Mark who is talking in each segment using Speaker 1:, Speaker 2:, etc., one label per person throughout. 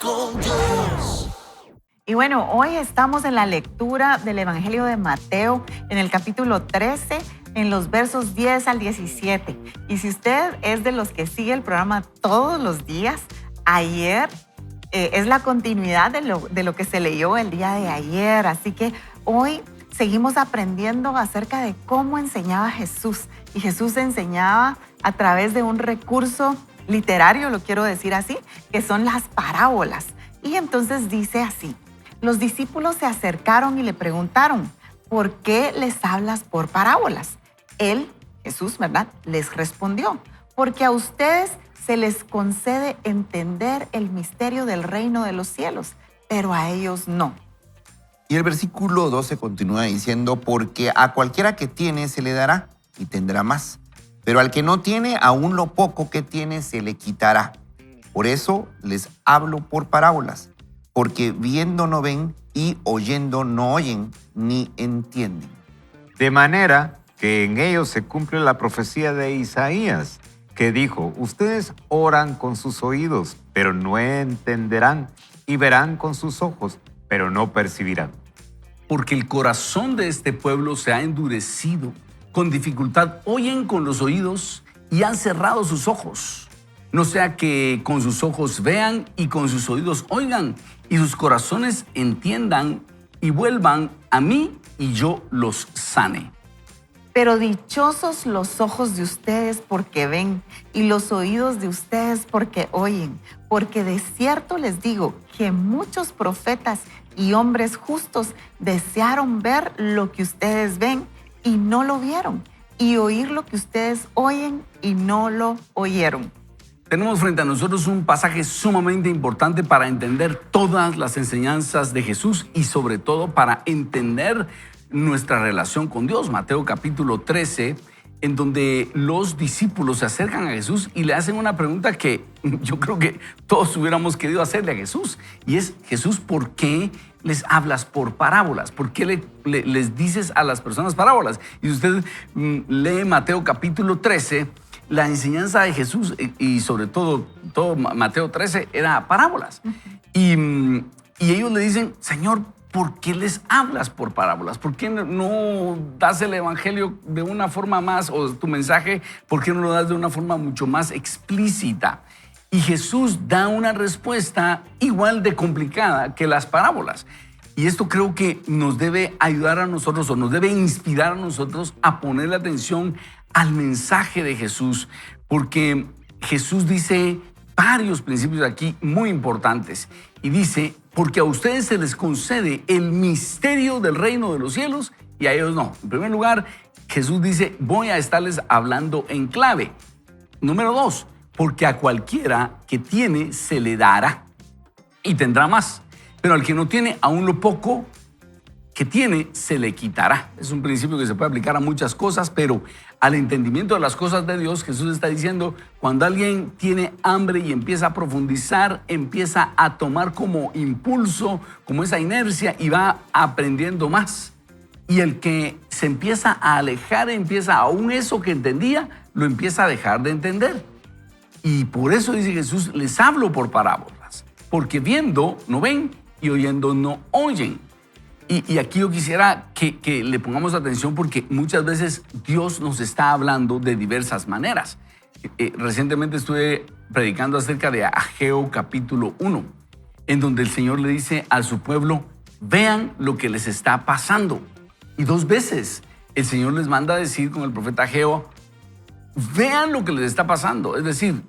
Speaker 1: con Dios.
Speaker 2: Y bueno, hoy estamos en la lectura del Evangelio de Mateo, en el capítulo 13, en los versos 10 al 17. Y si usted es de los que sigue el programa todos los días, ayer es la continuidad de lo que se leyó el día de ayer. Así que hoy seguimos aprendiendo acerca de cómo enseñaba Jesús. Y Jesús enseñaba a través de un recurso literario, lo quiero decir así, que son las parábolas. Y entonces dice así: los discípulos se acercaron y le preguntaron, ¿por qué les hablas por parábolas? Él, Jesús, ¿verdad?, les respondió, porque a ustedes se les concede entender el misterio del reino de los cielos, pero a ellos no.
Speaker 3: Y el versículo 12 continúa diciendo, porque a cualquiera que tiene se le dará y tendrá más, pero al que no tiene, aún lo poco que tiene se le quitará. Por eso les hablo por parábolas, porque viendo no ven y oyendo no oyen ni entienden.
Speaker 4: De manera que en ellos se cumple la profecía de Isaías, que dijo, ustedes oran con sus oídos, pero no entenderán, y verán con sus ojos, pero no percibirán.
Speaker 5: Porque el corazón de este pueblo se ha endurecido, con dificultad oyen con los oídos y han cerrado sus ojos. No sea que con sus ojos vean y con sus oídos oigan, y sus corazones entiendan y vuelvan a mí y yo los sane.
Speaker 2: Pero dichosos los ojos de ustedes porque ven y los oídos de ustedes porque oyen, porque de cierto les digo que muchos profetas y hombres justos desearon ver lo que ustedes ven y no lo vieron, y oír lo que ustedes oyen y no lo oyeron.
Speaker 5: Tenemos frente a nosotros un pasaje sumamente importante para entender todas las enseñanzas de Jesús y sobre todo para entender nuestra relación con Dios. Mateo capítulo 13, en donde los discípulos se acercan a Jesús y le hacen una pregunta que yo creo que todos hubiéramos querido hacerle a Jesús. Y es, Jesús, ¿por qué les hablas por parábolas? ¿Por qué les dices a las personas parábolas? Y usted lee Mateo capítulo 13, la enseñanza de Jesús y sobre todo Mateo 13 era parábolas. Y ellos le dicen, Señor, ¿por qué les hablas por parábolas? ¿Por qué no das el evangelio de una forma más, o tu mensaje, por qué no lo das de una forma mucho más explícita? Y Jesús da una respuesta igual de complicada que las parábolas. Y esto creo que nos debe ayudar a nosotros, o nos debe inspirar a nosotros a ponerle atención al mensaje de Jesús, porque Jesús dice varios principios aquí muy importantes. Y dice, porque a ustedes se les concede el misterio del reino de los cielos y a ellos no. En primer lugar, Jesús dice, voy a estarles hablando en clave. Número 2, porque a cualquiera que tiene se le dará y tendrá más. Pero al que no tiene, aún lo poco que tiene se le quitará. Es un principio que se puede aplicar a muchas cosas, pero al entendimiento de las cosas de Dios, Jesús está diciendo, cuando alguien tiene hambre y empieza a profundizar, empieza a tomar como impulso, como esa inercia, y va aprendiendo más. Y el que se empieza a alejar, empieza aún eso que entendía, lo empieza a dejar de entender. Y por eso dice Jesús, les hablo por parábolas, porque viendo no ven y oyendo no oyen. Y aquí yo quisiera que le pongamos atención, porque muchas veces Dios nos está hablando de diversas maneras. Recientemente estuve predicando acerca de Ageo capítulo 1, en donde el Señor le dice a su pueblo, vean lo que les está pasando. Y 2 veces el Señor les manda a decir con el profeta Ageo, vean lo que les está pasando. Es decir,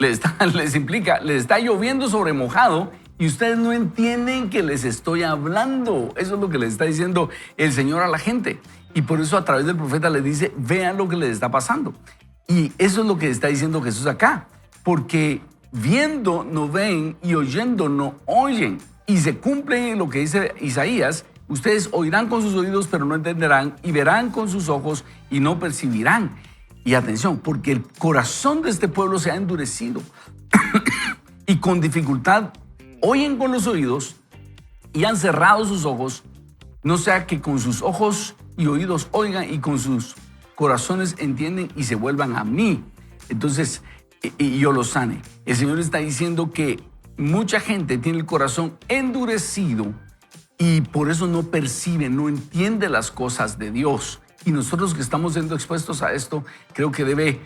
Speaker 5: les implica, les está lloviendo sobre mojado, y ustedes no entienden que les estoy hablando. Eso es lo que les está diciendo el Señor a la gente. Y por eso a través del profeta les dice, vean lo que les está pasando. Y eso es lo que está diciendo Jesús acá. Porque viendo no ven y oyendo no oyen. Y se cumple lo que dice Isaías, ustedes oirán con sus oídos pero no entenderán, y verán con sus ojos y no percibirán. Y atención, porque el corazón de este pueblo se ha endurecido y con dificultad oyen con los oídos y han cerrado sus ojos, no sea que con sus ojos y oídos oigan y con sus corazones entienden y se vuelvan a mí. Entonces, y yo los sane. El Señor está diciendo que mucha gente tiene el corazón endurecido y por eso no percibe, no entiende las cosas de Dios. Y nosotros que estamos siendo expuestos a esto, creo que debe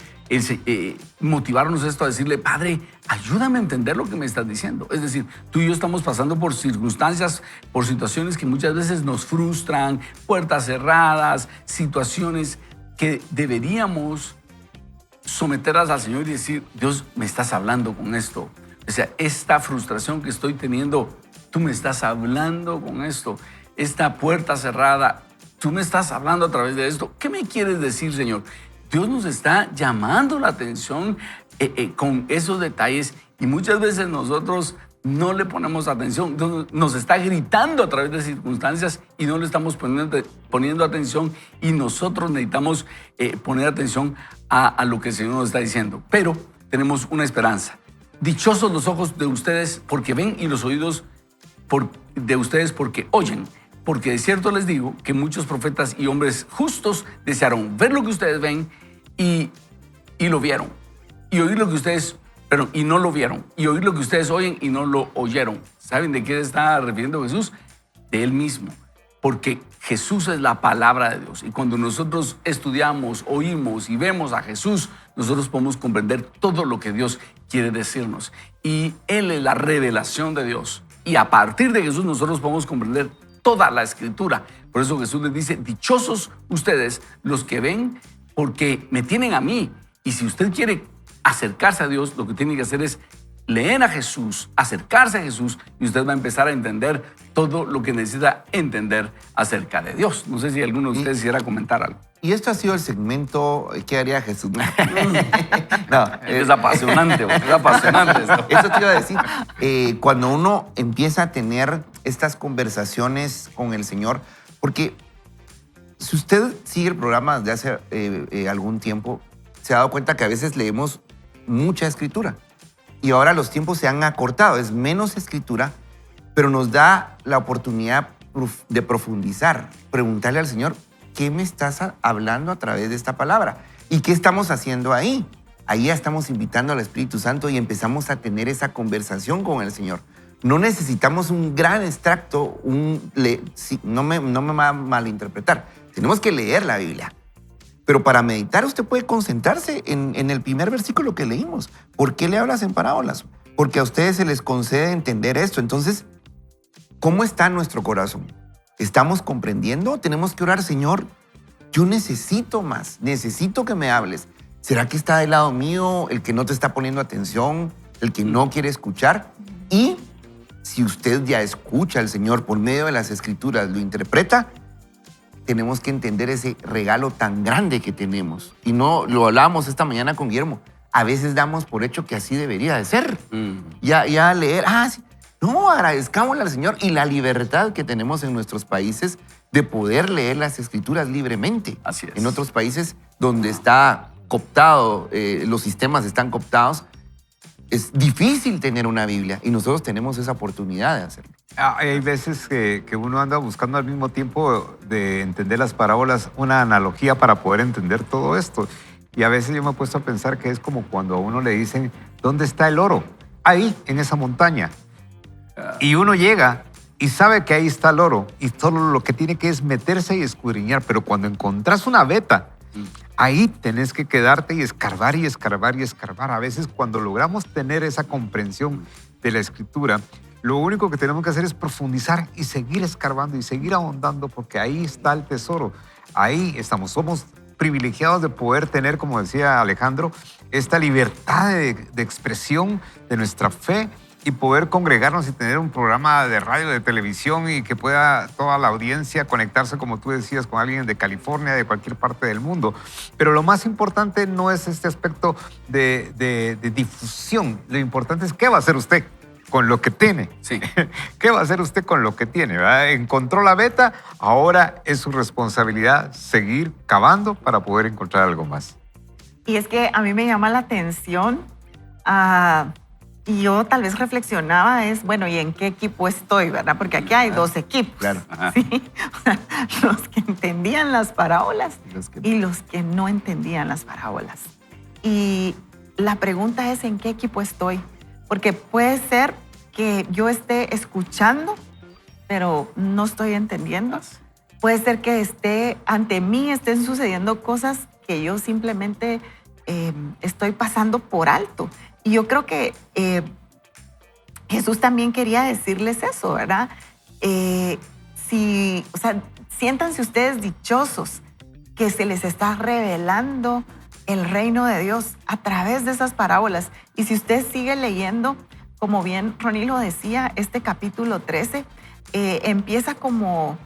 Speaker 5: motivarnos esto a decirle, Padre, ayúdame a entender lo que me estás diciendo. Es decir, tú y yo estamos pasando por circunstancias, por situaciones que muchas veces nos frustran, puertas cerradas, situaciones que deberíamos someterlas al Señor y decir, Dios, me estás hablando con esto. O sea, esta frustración que estoy teniendo, tú me estás hablando con esto. Esta puerta cerrada, tú me estás hablando a través de esto. ¿Qué me quieres decir, Señor? Dios nos está llamando la atención con esos detalles y muchas veces nosotros no le ponemos atención. Nos está gritando a través de circunstancias y no le estamos poniendo atención y nosotros necesitamos poner atención a lo que el Señor nos está diciendo. Pero tenemos una esperanza. Dichosos los ojos de ustedes porque ven y los oídos de ustedes porque oyen. Porque de cierto les digo que muchos profetas y hombres justos desearon ver lo que ustedes ven y lo vieron. Y oír lo que ustedes, y no lo vieron. Y oír lo que ustedes oyen y no lo oyeron. ¿Saben de qué está refiriendo Jesús? De Él mismo. Porque Jesús es la palabra de Dios. Y cuando nosotros estudiamos, oímos y vemos a Jesús, nosotros podemos comprender todo lo que Dios quiere decirnos. Y Él es la revelación de Dios. Y a partir de Jesús nosotros podemos comprender toda la Escritura. Por eso Jesús les dice, dichosos ustedes los que ven porque me tienen a mí. Y si usted quiere acercarse a Dios, lo que tiene que hacer es leer a Jesús, acercarse a Jesús y usted va a empezar a entender todo lo que necesita entender acerca de Dios. No sé si alguno de ustedes quisiera comentar algo.
Speaker 3: Y esto ha sido el segmento ¿Qué haría Jesús? No,
Speaker 5: Es apasionante, es apasionante esto.
Speaker 3: Eso te iba a decir. Cuando uno empieza a tener estas conversaciones con el Señor, porque si usted sigue el programa desde hace algún tiempo, se ha dado cuenta que a veces leemos mucha escritura y ahora los tiempos se han acortado, es menos escritura, pero nos da la oportunidad de profundizar, preguntarle al Señor, ¿qué me estás hablando a través de esta palabra? ¿Y qué estamos haciendo ahí? Ahí ya estamos invitando al Espíritu Santo y empezamos a tener esa conversación con el Señor. No necesitamos un gran extracto, no me va a malinterpretar. Tenemos que leer la Biblia. Pero para meditar usted puede concentrarse en el primer versículo que leímos. ¿Por qué le hablas en parábolas? Porque a ustedes se les concede entender esto. Entonces, ¿cómo está nuestro corazón? ¿Estamos comprendiendo? Tenemos que orar, Señor, yo necesito más, necesito que me hables. ¿Será que está del lado mío el que no te está poniendo atención, el que no quiere escuchar? Y si usted ya escucha al Señor por medio de las Escrituras, lo interpreta, tenemos que entender ese regalo tan grande que tenemos. Y no lo hablábamos esta mañana con Guillermo. A veces damos por hecho que así debería de ser. Ya leer, sí. No, agradezcámosle al Señor y la libertad que tenemos en nuestros países de poder leer las Escrituras libremente.
Speaker 5: Así es.
Speaker 3: En otros países donde está cooptado, los sistemas están cooptados, es difícil tener una Biblia y nosotros tenemos esa oportunidad de hacerlo.
Speaker 4: Hay veces que uno anda buscando al mismo tiempo de entender las parábolas una analogía para poder entender todo esto. Y a veces yo me he puesto a pensar que es como cuando a uno le dicen, ¿dónde está el oro? Ahí, en esa montaña. Y uno llega y sabe que ahí está el oro y solo lo que tiene que es meterse y escudriñar. Pero cuando encontrás una veta, ahí tenés que quedarte y escarbar y escarbar y escarbar. A veces cuando logramos tener esa comprensión de la Escritura, lo único que tenemos que hacer es profundizar y seguir escarbando y seguir ahondando porque ahí está el tesoro. Ahí estamos. Somos privilegiados de poder tener, como decía Alejandro, esta libertad de expresión de nuestra fe y poder congregarnos y tener un programa de radio, de televisión y que pueda toda la audiencia conectarse, como tú decías, con alguien de California, de cualquier parte del mundo. Pero lo más importante no es este aspecto de difusión. Lo importante es qué va a hacer usted con lo que tiene.
Speaker 5: Sí.
Speaker 4: ¿Qué va a hacer usted con lo que tiene? ¿Verdad? Encontró la veta, ahora es su responsabilidad seguir cavando para poder encontrar algo más.
Speaker 2: Y es que a mí me llama la atención, y yo tal vez reflexionaba, bueno, ¿y en qué equipo estoy, verdad? Porque aquí hay dos equipos.
Speaker 3: Claro.
Speaker 2: ¿Sí? Los que entendían las parábolas y los que no entendían las parábolas. Y la pregunta es, ¿en qué equipo estoy? Porque puede ser que yo esté escuchando, pero no estoy entendiendo. Puede ser que ante mí estén sucediendo cosas que yo simplemente estoy pasando por alto. Y yo creo que Jesús también quería decirles eso, ¿verdad? Siéntanse ustedes dichosos que se les está revelando el reino de Dios a través de esas parábolas. Y si usted sigue leyendo, como bien Ronnie lo decía, este capítulo 13 empieza como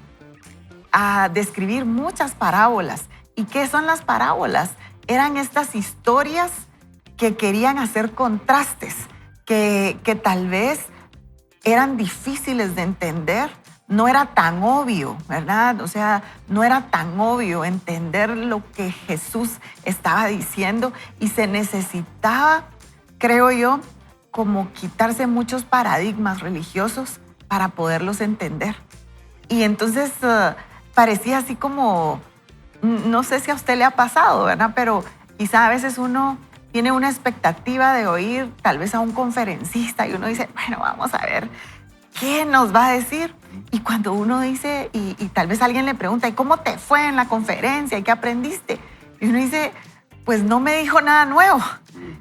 Speaker 2: a describir muchas parábolas. ¿Y qué son las parábolas? Eran estas historias que querían hacer contrastes, que tal vez eran difíciles de entender. No era tan obvio, ¿verdad? O sea, no era tan obvio entender lo que Jesús estaba diciendo y se necesitaba, creo yo, como quitarse muchos paradigmas religiosos para poderlos entender. Y entonces parecía así como, no sé si a usted le ha pasado, ¿verdad? Pero quizá a veces uno tiene una expectativa de oír tal vez a un conferencista y uno dice, bueno, vamos a ver qué nos va a decir. Y cuando uno dice, y tal vez alguien le pregunta, ¿y cómo te fue en la conferencia? ¿Y qué aprendiste? Y uno dice, pues no me dijo nada nuevo.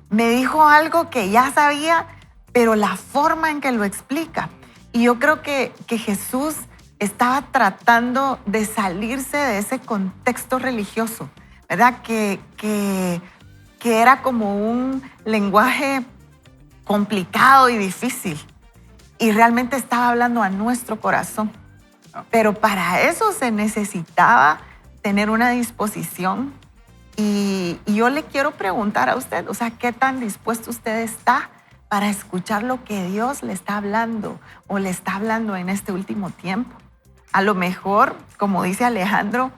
Speaker 2: Me dijo algo que ya sabía, pero la forma en que lo explica. Y yo creo que Jesús estaba tratando de salirse de ese contexto religioso, ¿verdad? Que era como un lenguaje complicado y difícil. Y realmente estaba hablando a nuestro corazón. Pero para eso se necesitaba tener una disposición. Y yo le quiero preguntar a usted, o sea, ¿qué tan dispuesto usted está para escuchar lo que Dios le está hablando o le está hablando en este último tiempo? A lo mejor, como dice Alejandro,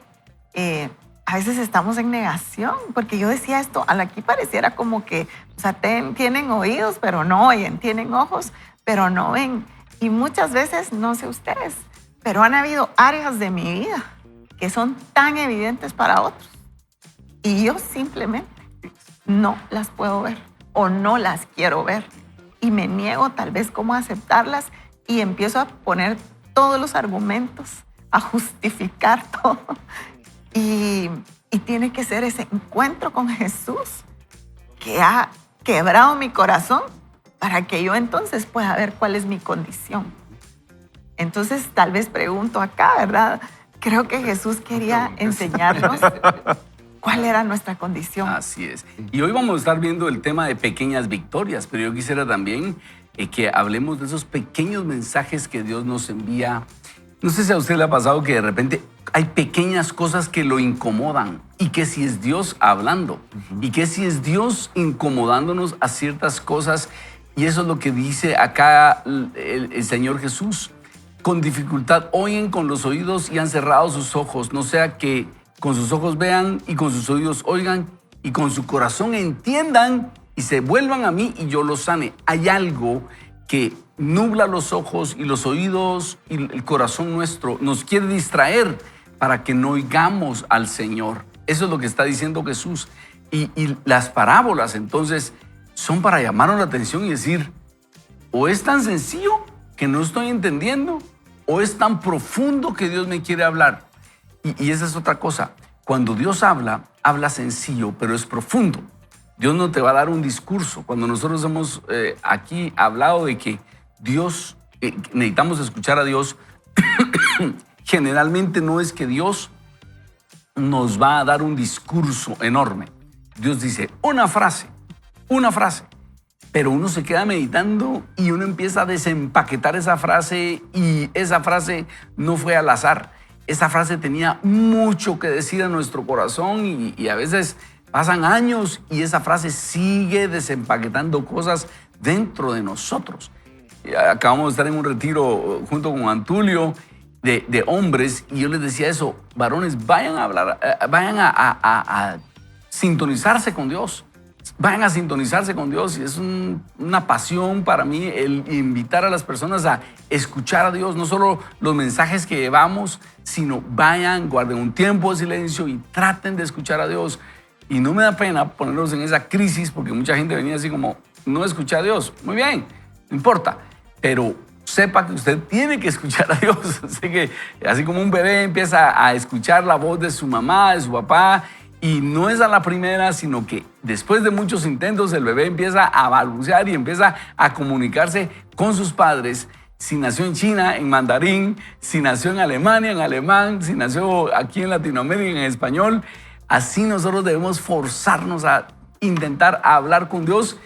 Speaker 2: a veces estamos en negación, porque yo decía esto, aquí pareciera como que, o sea, tienen oídos, pero no oyen, tienen ojos, pero no ven. Y muchas veces, no sé ustedes, pero han habido áreas de mi vida que son tan evidentes para otros. Y yo simplemente no las puedo ver o no las quiero ver. Y me niego tal vez como a aceptarlas y empiezo a poner todos los argumentos, a justificar todo. Y tiene que ser ese encuentro con Jesús que ha quebrado mi corazón para que yo entonces pueda ver cuál es mi condición. Entonces tal vez pregunto acá, ¿verdad? Creo que Jesús quería enseñarnos cuál era nuestra condición.
Speaker 5: Así es. Y hoy vamos a estar viendo el tema de pequeñas victorias, pero yo quisiera también que hablemos de esos pequeños mensajes que Dios nos envía. No sé si a usted le ha pasado que de repente hay pequeñas cosas que lo incomodan y que si es Dios hablando y que si es Dios incomodándonos a ciertas cosas. Y eso es lo que dice acá el Señor Jesús. Con dificultad oyen con los oídos y han cerrado sus ojos, no sea que con sus ojos vean y con sus oídos oigan y con su corazón entiendan y se vuelvan a mí y yo los sane. Hay algo que nubla los ojos y los oídos y el corazón nuestro, nos quiere distraer para que no oigamos al Señor. Eso es lo que está diciendo Jesús. Y las parábolas entonces son para llamarnos la atención y decir, o es tan sencillo que no estoy entendiendo, o es tan profundo que Dios me quiere hablar. Y esa es otra cosa. Cuando Dios habla, habla sencillo, pero es profundo. Dios no te va a dar un discurso. Cuando nosotros hemos aquí hablado de que Dios, necesitamos escuchar a Dios, generalmente no es que Dios nos va a dar un discurso enorme. Dios dice una frase, pero uno se queda meditando y uno empieza a desempaquetar esa frase y esa frase no fue al azar. Esa frase tenía mucho que decir a nuestro corazón y a veces pasan años y esa frase sigue desempaquetando cosas dentro de nosotros. Acabamos de estar en un retiro junto con Antulio de hombres y yo les decía eso, varones, vayan a hablar, vayan a sintonizarse con Dios. Vayan a sintonizarse con Dios y es una pasión para mí el invitar a las personas a escuchar a Dios, no solo los mensajes que llevamos, sino vayan, guarden un tiempo de silencio y traten de escuchar a Dios. Y no me da pena ponerlos en esa crisis porque mucha gente venía así como, no escucha a Dios. Muy bien, no importa. pero sepa que usted tiene que escuchar a Dios. Así que, así como un bebé empieza a escuchar la voz de su mamá, de su papá, y no es a la primera, sino que después de muchos intentos el bebé empieza a balbucear y empieza a comunicarse con sus padres. Si nació en China, en mandarín, si nació en Alemania, en alemán, si nació aquí en Latinoamérica, en español. Así nosotros debemos forzarnos a intentar hablar con Dios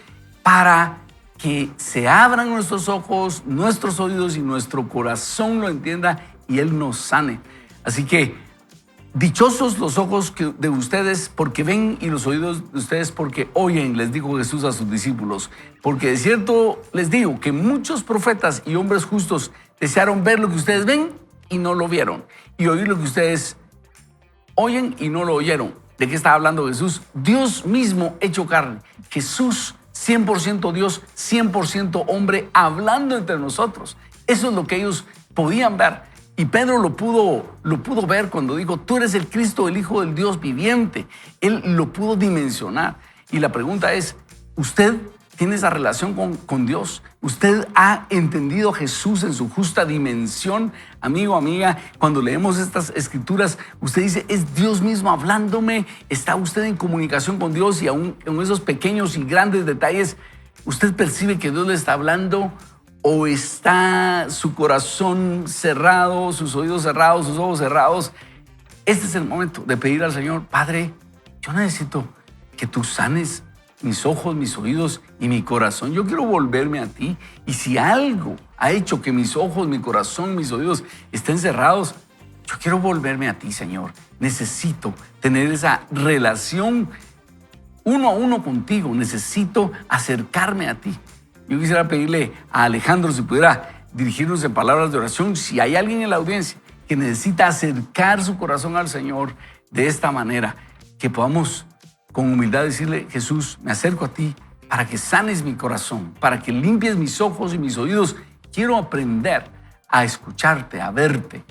Speaker 5: para que se abran nuestros ojos, nuestros oídos y nuestro corazón lo entienda y Él nos sane. Así que dichosos los ojos de ustedes porque ven y los oídos de ustedes porque oyen, les dijo Jesús a sus discípulos. Porque de cierto les digo que muchos profetas y hombres justos desearon ver lo que ustedes ven y no lo vieron, y oír lo que ustedes oyen y no lo oyeron. ¿De qué está hablando Jesús? Dios mismo hecho carne. Jesús 100% Dios, 100% hombre, hablando entre nosotros. Eso es lo que ellos podían ver. Y Pedro lo pudo ver cuando dijo, tú eres el Cristo, el Hijo del Dios viviente. Él lo pudo dimensionar. Y la pregunta es, ¿usted tiene esa relación con Dios? ¿Usted ha entendido a Jesús en su justa dimensión? Amigo, amiga, cuando leemos estas escrituras, usted dice, es Dios mismo hablándome. ¿Está usted en comunicación con Dios? Y aún en esos pequeños y grandes detalles, ¿usted percibe que Dios le está hablando? ¿O está su corazón cerrado, sus oídos cerrados, sus ojos cerrados? Este es el momento de pedir al Señor, Padre, yo necesito que tú sanes mis ojos, mis oídos y mi corazón. Yo quiero volverme a ti. Y si algo ha hecho que mis ojos, mi corazón, mis oídos estén cerrados, yo quiero volverme a ti, Señor. Necesito tener esa relación uno a uno contigo. Necesito acercarme a ti. Yo quisiera pedirle a Alejandro si pudiera dirigirnos en palabras de oración. Si hay alguien en la audiencia que necesita acercar su corazón al Señor de esta manera, que podamos con humildad decirle, Jesús, me acerco a ti para que sanes mi corazón, para que limpies mis ojos y mis oídos. Quiero aprender a escucharte, a verte.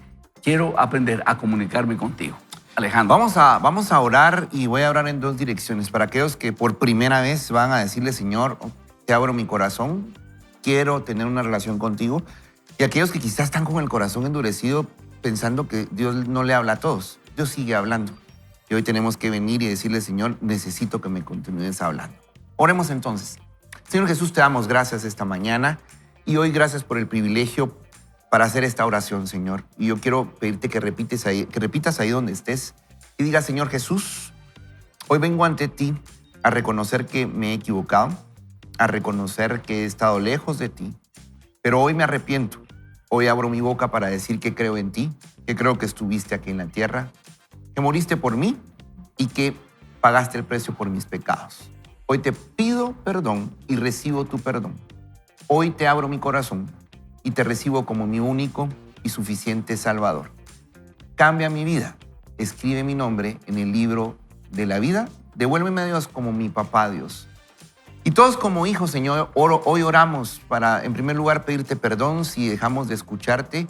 Speaker 5: Quiero aprender a comunicarme contigo. Alejandro.
Speaker 3: Vamos a orar, y voy a orar en dos direcciones. Para aquellos que por primera vez van a decirle, Señor, te abro mi corazón, quiero tener una relación contigo. Y aquellos que quizás están con el corazón endurecido pensando que Dios no le habla a todos. Dios sigue hablando. Y hoy tenemos que venir y decirle, Señor, necesito que me continúes hablando. Oremos entonces. Señor Jesús, te damos gracias esta mañana. Y hoy gracias por el privilegio para hacer esta oración, Señor. Y yo quiero pedirte que repitas ahí donde estés y digas, Señor Jesús, hoy vengo ante ti a reconocer que me he equivocado, a reconocer que he estado lejos de ti, pero hoy me arrepiento. Hoy abro mi boca para decir que creo en ti, que creo que estuviste aquí en la tierra, que moriste por mí y que pagaste el precio por mis pecados. Hoy te pido perdón y recibo tu perdón. Hoy te abro mi corazón y te recibo como mi único y suficiente Salvador. Cambia mi vida, escribe mi nombre en el libro de la vida, devuélveme a Dios como mi papá Dios. Y todos como hijos, Señor, hoy oramos para, en primer lugar, pedirte perdón si dejamos de escucharte,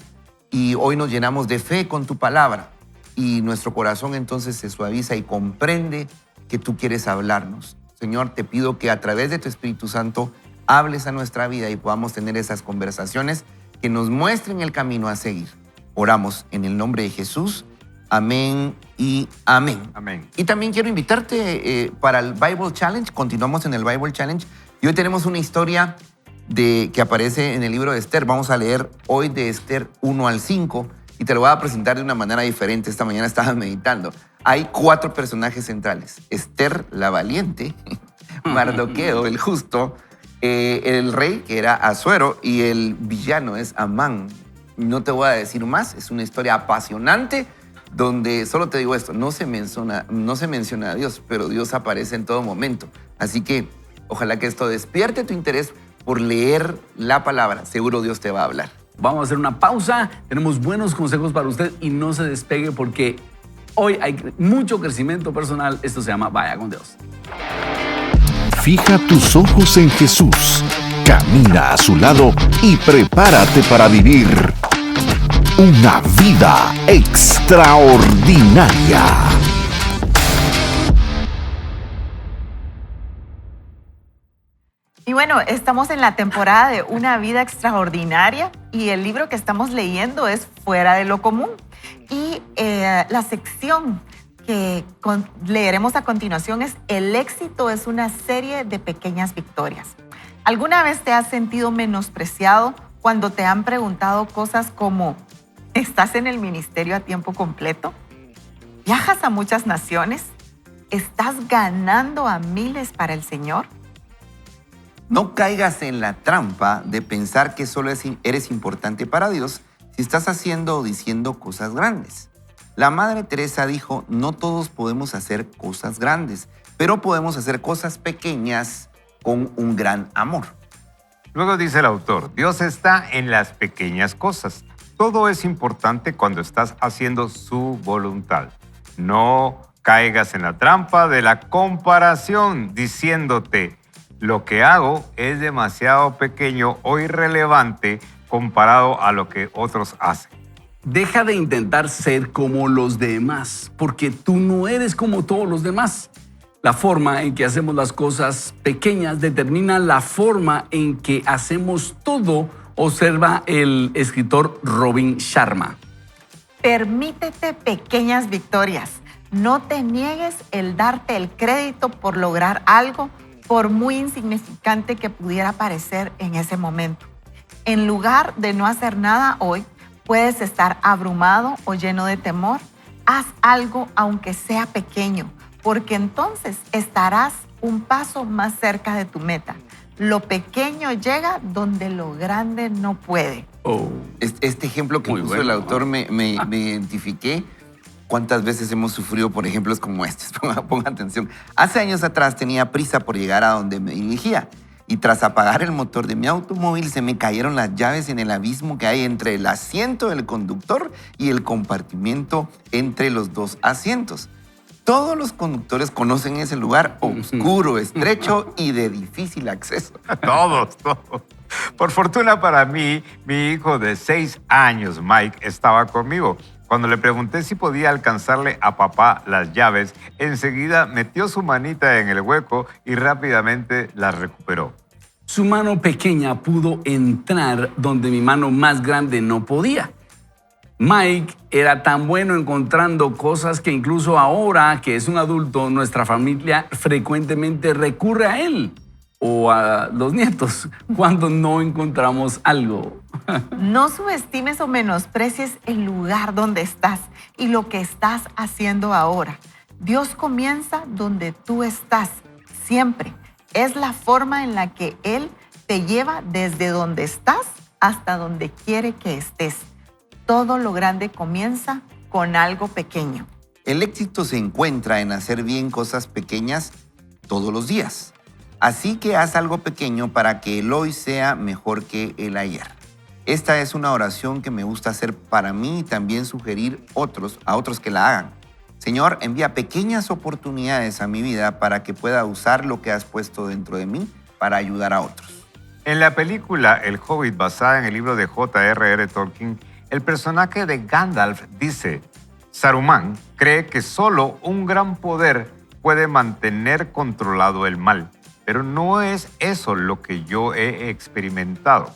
Speaker 3: y hoy nos llenamos de fe con tu palabra. Y nuestro corazón entonces se suaviza y comprende que tú quieres hablarnos. Señor, te pido que a través de tu Espíritu Santo hables a nuestra vida y podamos tener esas conversaciones que nos muestren el camino a seguir. Oramos en el nombre de Jesús. Amén y amén.
Speaker 4: Amén.
Speaker 3: Y también quiero invitarte para el Bible Challenge. Continuamos en el Bible Challenge. Y hoy tenemos una historia que aparece en el libro de Esther. Vamos a leer hoy de Esther 1 al 5. Y te lo voy a presentar de una manera diferente. Esta mañana estaba meditando. Hay 4 personajes centrales. Esther, la valiente. Mardoqueo, el justo. El rey, que era Asuero. Y el villano es Amán. No te voy a decir más. Es una historia apasionante donde solo te digo esto. No se menciona a Dios, pero Dios aparece en todo momento. Así que ojalá que esto despierte tu interés por leer la palabra. Seguro Dios te va a hablar.
Speaker 5: Vamos a hacer una pausa. Tenemos buenos consejos para usted y no se despegue porque hoy hay mucho crecimiento personal. Esto se llama Vaya con Dios.
Speaker 1: Fija tus ojos en Jesús, camina a su lado y prepárate para vivir una vida extraordinaria.
Speaker 2: Y bueno, estamos en la temporada de Una vida extraordinaria y el libro que estamos leyendo es Fuera de lo común. Y la sección que leeremos a continuación es El éxito es una serie de pequeñas victorias. ¿Alguna vez te has sentido menospreciado cuando te han preguntado cosas como ¿estás en el ministerio a tiempo completo? ¿Viajas a muchas naciones? ¿Estás ganando a miles para el Señor?
Speaker 3: No caigas en la trampa de pensar que solo eres importante para Dios si estás haciendo o diciendo cosas grandes. La Madre Teresa dijo, no todos podemos hacer cosas grandes, pero podemos hacer cosas pequeñas con un gran amor.
Speaker 4: Luego dice el autor, Dios está en las pequeñas cosas. Todo es importante cuando estás haciendo su voluntad. No caigas en la trampa de la comparación diciéndote, lo que hago es demasiado pequeño o irrelevante comparado a lo que otros hacen.
Speaker 5: Deja de intentar ser como los demás, porque tú no eres como todos los demás. La forma en que hacemos las cosas pequeñas determina la forma en que hacemos todo, observa el escritor Robin Sharma.
Speaker 2: Permítete pequeñas victorias. No te niegues el darte el crédito por lograr algo, por muy insignificante que pudiera parecer en ese momento. En lugar de no hacer nada hoy, puedes estar abrumado o lleno de temor. Haz algo aunque sea pequeño, porque entonces estarás un paso más cerca de tu meta. Lo pequeño llega donde lo grande no puede.
Speaker 5: Oh.
Speaker 3: Este ejemplo que
Speaker 5: Muy
Speaker 3: puso
Speaker 5: bueno,
Speaker 3: el autor
Speaker 5: ¿no?
Speaker 3: me identifiqué. ¿Cuántas veces hemos sufrido por ejemplos como estos? Ponga atención. Hace años atrás tenía prisa por llegar a donde me dirigía y tras apagar el motor de mi automóvil se me cayeron las llaves en el abismo que hay entre el asiento del conductor y el compartimiento entre los dos asientos. Todos los conductores conocen ese lugar oscuro, estrecho y de difícil acceso.
Speaker 4: Todos. Por fortuna para mí, mi hijo de 6 años, Mike, estaba conmigo. Cuando le pregunté si podía alcanzarle a papá las llaves, enseguida metió su manita en el hueco y rápidamente las recuperó.
Speaker 5: Su mano pequeña pudo entrar donde mi mano más grande no podía. Mike era tan bueno encontrando cosas que incluso ahora que es un adulto, nuestra familia frecuentemente recurre a él o a los nietos cuando no encontramos algo.
Speaker 2: No subestimes o menosprecies el lugar donde estás y lo que estás haciendo ahora. Dios comienza donde tú estás, siempre. Es la forma en la que Él te lleva desde donde estás hasta donde quiere que estés. Todo lo grande comienza con algo pequeño.
Speaker 3: El éxito se encuentra en hacer bien cosas pequeñas todos los días. Así que haz algo pequeño para que el hoy sea mejor que el ayer. Esta es una oración que me gusta hacer para mí y también sugerir a otros que la hagan. Señor, envía pequeñas oportunidades a mi vida para que pueda usar lo que has puesto dentro de mí para ayudar a otros.
Speaker 4: En la película El Hobbit, basada en el libro de J.R.R. Tolkien, el personaje de Gandalf dice, Saruman cree que solo un gran poder puede mantener controlado el mal, pero no es eso lo que yo he experimentado.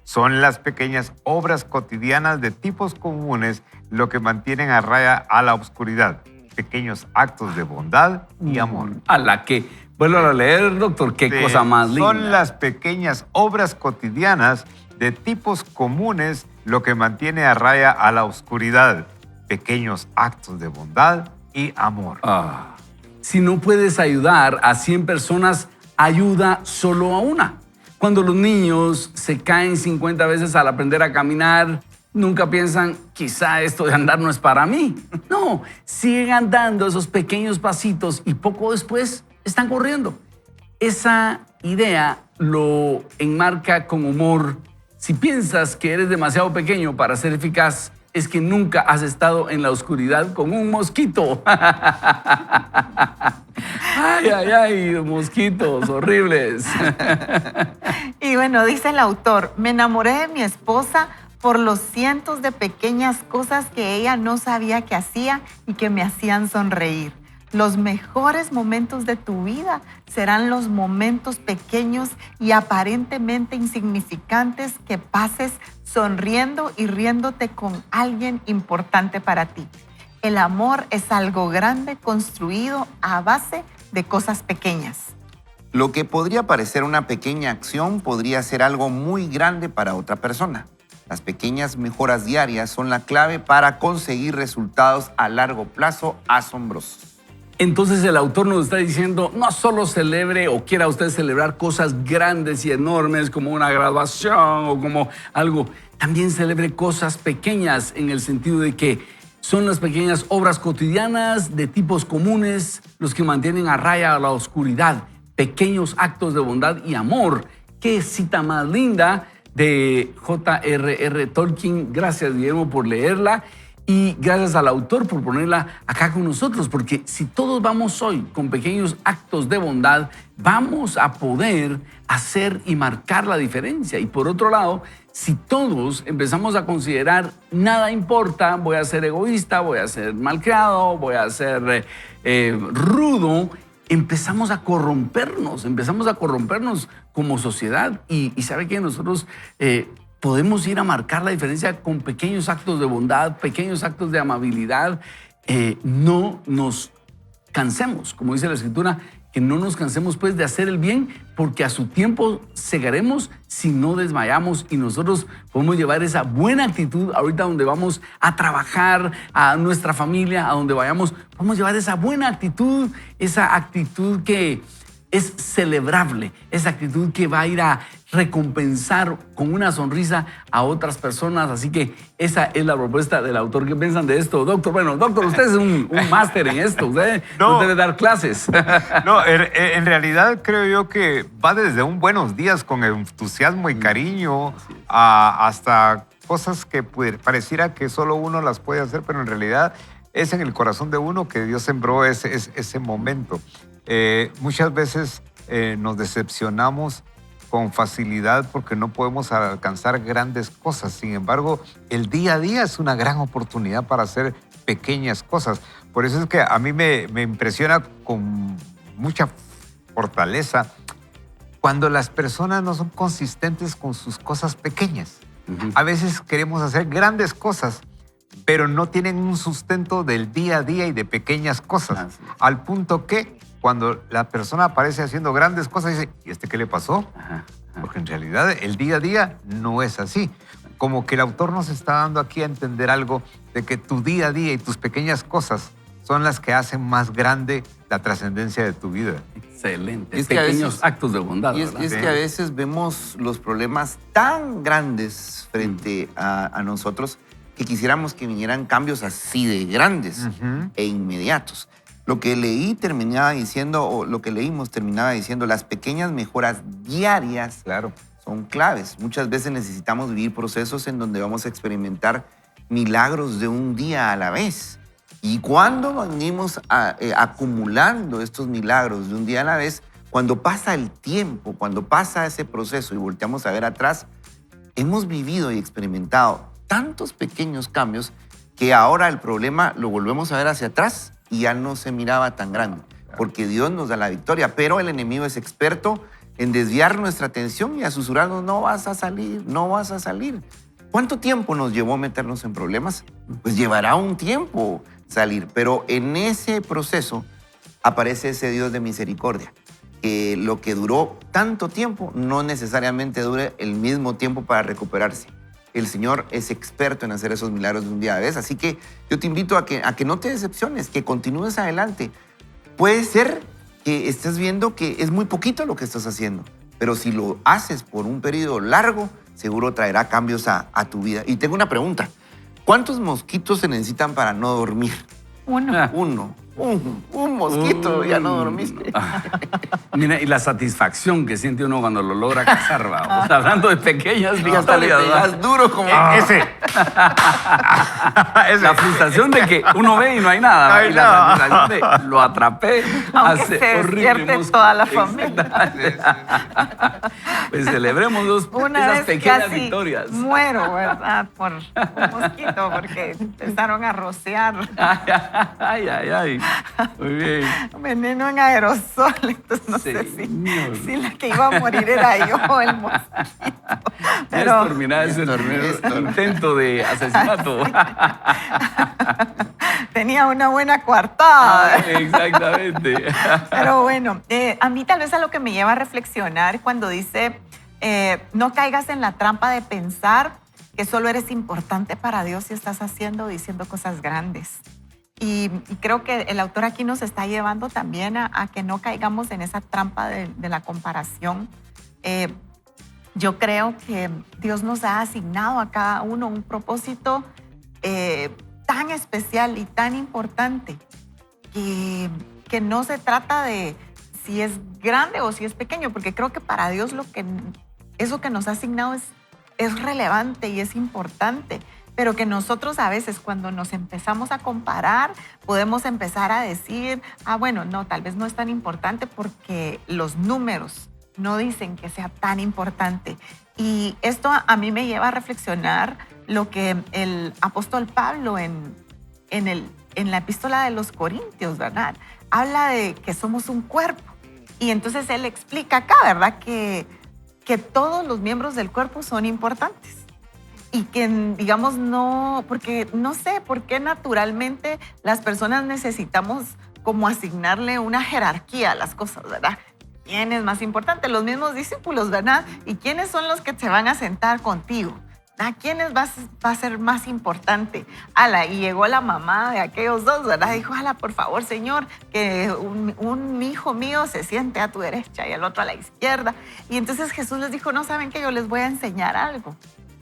Speaker 4: Son las pequeñas obras cotidianas de tipos comunes lo que mantienen a raya a la oscuridad. Pequeños actos de bondad y amor.
Speaker 5: A la que, vuelvo a leer, doctor, qué
Speaker 4: Sí,
Speaker 5: cosa más linda.
Speaker 4: Son las pequeñas obras cotidianas de tipos comunes lo que mantiene a raya a la oscuridad. Pequeños actos de bondad y amor.
Speaker 5: Si no puedes ayudar a 100 personas, ayuda solo a una. Cuando los niños se caen 50 veces al aprender a caminar, nunca piensan, quizá esto de andar no es para mí. No, siguen andando esos pequeños pasitos y poco después están corriendo. Esa idea lo enmarca con humor. Si piensas que eres demasiado pequeño para ser eficaz, es que nunca has estado en la oscuridad con un mosquito. Ay, ay, ay, mosquitos horribles.
Speaker 2: Y bueno, dice el autor, me enamoré de mi esposa por los cientos de pequeñas cosas que ella no sabía que hacía y que me hacían sonreír. Los mejores momentos de tu vida serán los momentos pequeños y aparentemente insignificantes que pases sonriendo y riéndote con alguien importante para ti. El amor es algo grande construido a base de cosas pequeñas.
Speaker 3: Lo que podría parecer una pequeña acción podría ser algo muy grande para otra persona. Las pequeñas mejoras diarias son la clave para conseguir resultados a largo plazo asombrosos.
Speaker 5: Entonces el autor nos está diciendo, no solo celebre o quiera usted celebrar cosas grandes y enormes como una graduación o como algo, también celebre cosas pequeñas en el sentido de que son las pequeñas obras cotidianas de tipos comunes los que mantienen a raya a la oscuridad, pequeños actos de bondad y amor. Qué cita más linda de J.R.R. Tolkien. Gracias, Guillermo, por leerla. Y gracias al autor por ponerla acá con nosotros, porque si todos vamos hoy con pequeños actos de bondad, vamos a poder hacer y marcar la diferencia. Y por otro lado, si todos empezamos a considerar nada importa, voy a ser egoísta, voy a ser malcriado, voy a ser rudo, empezamos a corrompernos como sociedad. Y sabe que nosotros podemos ir a marcar la diferencia con pequeños actos de bondad, pequeños actos de amabilidad. No nos cansemos, como dice la Escritura, que no nos cansemos pues de hacer el bien, porque a su tiempo segaremos si no desmayamos. Y nosotros podemos llevar esa buena actitud ahorita donde vamos a trabajar, a nuestra familia, a donde vayamos, podemos llevar esa buena actitud, esa actitud que es celebrable, esa actitud que va a ir a recompensar con una sonrisa a otras personas. Así que esa es la propuesta del autor. ¿Qué piensan de esto, doctor? Bueno, doctor, usted es un máster en esto. Usted no debe dar clases.
Speaker 4: No, en realidad creo yo que va desde un buenos días con entusiasmo y cariño hasta cosas que pareciera que solo uno las puede hacer, pero en realidad es en el corazón de uno que Dios sembró ese momento. Muchas veces nos decepcionamos con facilidad porque no podemos alcanzar grandes cosas. Sin embargo, el día a día es una gran oportunidad para hacer pequeñas cosas. Por eso es que a mí me impresiona con mucha fortaleza cuando las personas no son consistentes con sus cosas pequeñas. A veces queremos hacer grandes cosas, pero no tienen un sustento del día a día y de pequeñas cosas. Al punto que cuando la persona aparece haciendo grandes cosas, dice, ¿y este qué le pasó? Porque en realidad el día a día no es así. Como que el autor nos está dando aquí a entender algo de que tu día a día y tus pequeñas cosas son las que hacen más grande la trascendencia de tu vida.
Speaker 5: Excelente.
Speaker 3: Es que
Speaker 5: pequeños actos de bondad.
Speaker 3: Y es que a veces vemos los problemas tan grandes frente a nosotros que quisiéramos que vinieran cambios así de grandes e inmediatos. Lo que leímos terminaba diciendo, las pequeñas mejoras diarias son claves. Muchas veces necesitamos vivir procesos en donde vamos a experimentar milagros de un día a la vez. Y cuando venimos acumulando estos milagros de un día a la vez, cuando pasa el tiempo, cuando pasa ese proceso y volteamos a ver atrás, hemos vivido y experimentado tantos pequeños cambios que ahora el problema lo volvemos a ver hacia atrás y ya no se miraba tan grande, porque Dios nos da la victoria, pero el enemigo es experto en desviar nuestra atención y a susurrarnos, no vas a salir, no vas a salir. ¿Cuánto tiempo nos llevó meternos en problemas? Pues llevará un tiempo salir, pero en ese proceso aparece ese Dios de misericordia, que lo que duró tanto tiempo no necesariamente dure el mismo tiempo para recuperarse. El Señor es experto en hacer esos milagros de un día a la vez. Así que yo te invito a que no te decepciones, que continúes adelante. Puede ser que estés viendo que es muy poquito lo que estás haciendo, pero si lo haces por un periodo largo, seguro traerá cambios a tu vida. Y tengo una pregunta. ¿Cuántos mosquitos se necesitan para no dormir? Uno. Un mosquito, ya no dormiste.
Speaker 5: Mira, y la satisfacción que siente uno cuando lo logra cazar, vamos. Hablando de pequeñas
Speaker 3: Y hasta le pegas duro como...
Speaker 4: Ese
Speaker 5: La frustración de que uno ve y no hay nada.
Speaker 4: No hay
Speaker 5: y la
Speaker 4: nada.
Speaker 5: satisfacción de lo atrapé.
Speaker 2: Aunque
Speaker 5: hace
Speaker 2: se
Speaker 5: horrible
Speaker 2: despierte toda la familia.
Speaker 5: Exactamente. Pues celebremos
Speaker 2: Una
Speaker 5: esas
Speaker 2: vez
Speaker 5: pequeñas
Speaker 2: casi
Speaker 5: victorias.
Speaker 2: muero, ¿verdad? Por un mosquito, porque empezaron a rociar
Speaker 5: Ay, ay, ay. Muy bien.
Speaker 2: veneno en aerosol. Entonces no sé
Speaker 5: Señor.
Speaker 2: si la que iba a morir era yo o el mosquito. Pero
Speaker 5: Néstor, mira ese primer
Speaker 3: Néstor.
Speaker 5: intento de asesinato.
Speaker 2: tenía una buena coartada.
Speaker 5: Exactamente.
Speaker 2: Pero bueno, a mí tal vez a lo que me lleva a reflexionar cuando dice, no caigas en la trampa de pensar que solo eres importante para Dios si estás haciendo o diciendo cosas grandes. Y creo que el autor aquí nos está llevando también a que no caigamos en esa trampa de la comparación. Yo creo que Dios nos ha asignado a cada uno un propósito tan especial y tan importante que no se trata de si es grande o si es pequeño, porque creo que para Dios eso que nos ha asignado es relevante y es importante, pero que nosotros a veces cuando nos empezamos a comparar podemos empezar a decir, bueno, no, tal vez no es tan importante porque los números no dicen que sea tan importante. Y esto a mí me lleva a reflexionar lo que el apóstol Pablo en la epístola de los Corintios, ¿verdad? Habla de que somos un cuerpo. Y entonces él explica acá, ¿verdad? Que todos los miembros del cuerpo son importantes. Y que, digamos, no, porque no sé por qué naturalmente las personas necesitamos como asignarle una jerarquía a las cosas, ¿verdad? ¿Quién es más importante? Los mismos discípulos, ¿verdad? ¿Y quiénes son los que se van a sentar contigo? ¿A quiénes va a ser más importante? Y llegó la mamá de aquellos dos, ¿verdad? Dijo, por favor, Señor, que un hijo mío se siente a tu derecha y el otro a la izquierda. Y entonces Jesús les dijo, no, ¿saben que yo les voy a enseñar algo?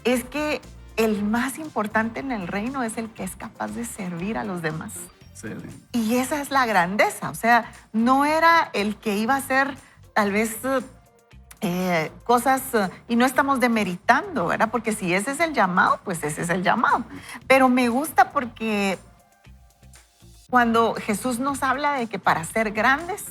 Speaker 2: Es que el más importante en el reino es el que es capaz de servir a los demás.
Speaker 5: Sí.
Speaker 2: Y esa es la grandeza. O sea, no era el que iba a hacer tal vez cosas, y no estamos demeritando, ¿verdad? Porque si ese es el llamado, pues ese es el llamado. Pero me gusta porque cuando Jesús nos habla de que para ser grandes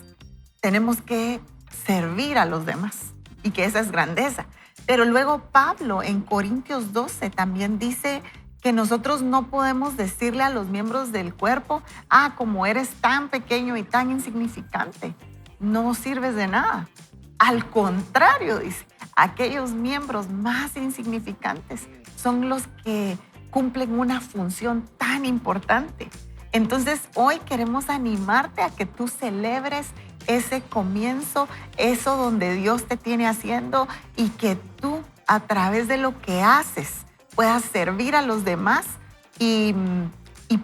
Speaker 2: tenemos que servir a los demás y que esa es grandeza. Pero luego Pablo en Corintios 12 también dice que nosotros no podemos decirle a los miembros del cuerpo, como eres tan pequeño y tan insignificante, no sirves de nada. Al contrario, dice, aquellos miembros más insignificantes son los que cumplen una función tan importante. Entonces, hoy queremos animarte a que tú celebres ese comienzo, eso donde Dios te tiene haciendo y que tú, a través de lo que haces, puedas servir a los demás y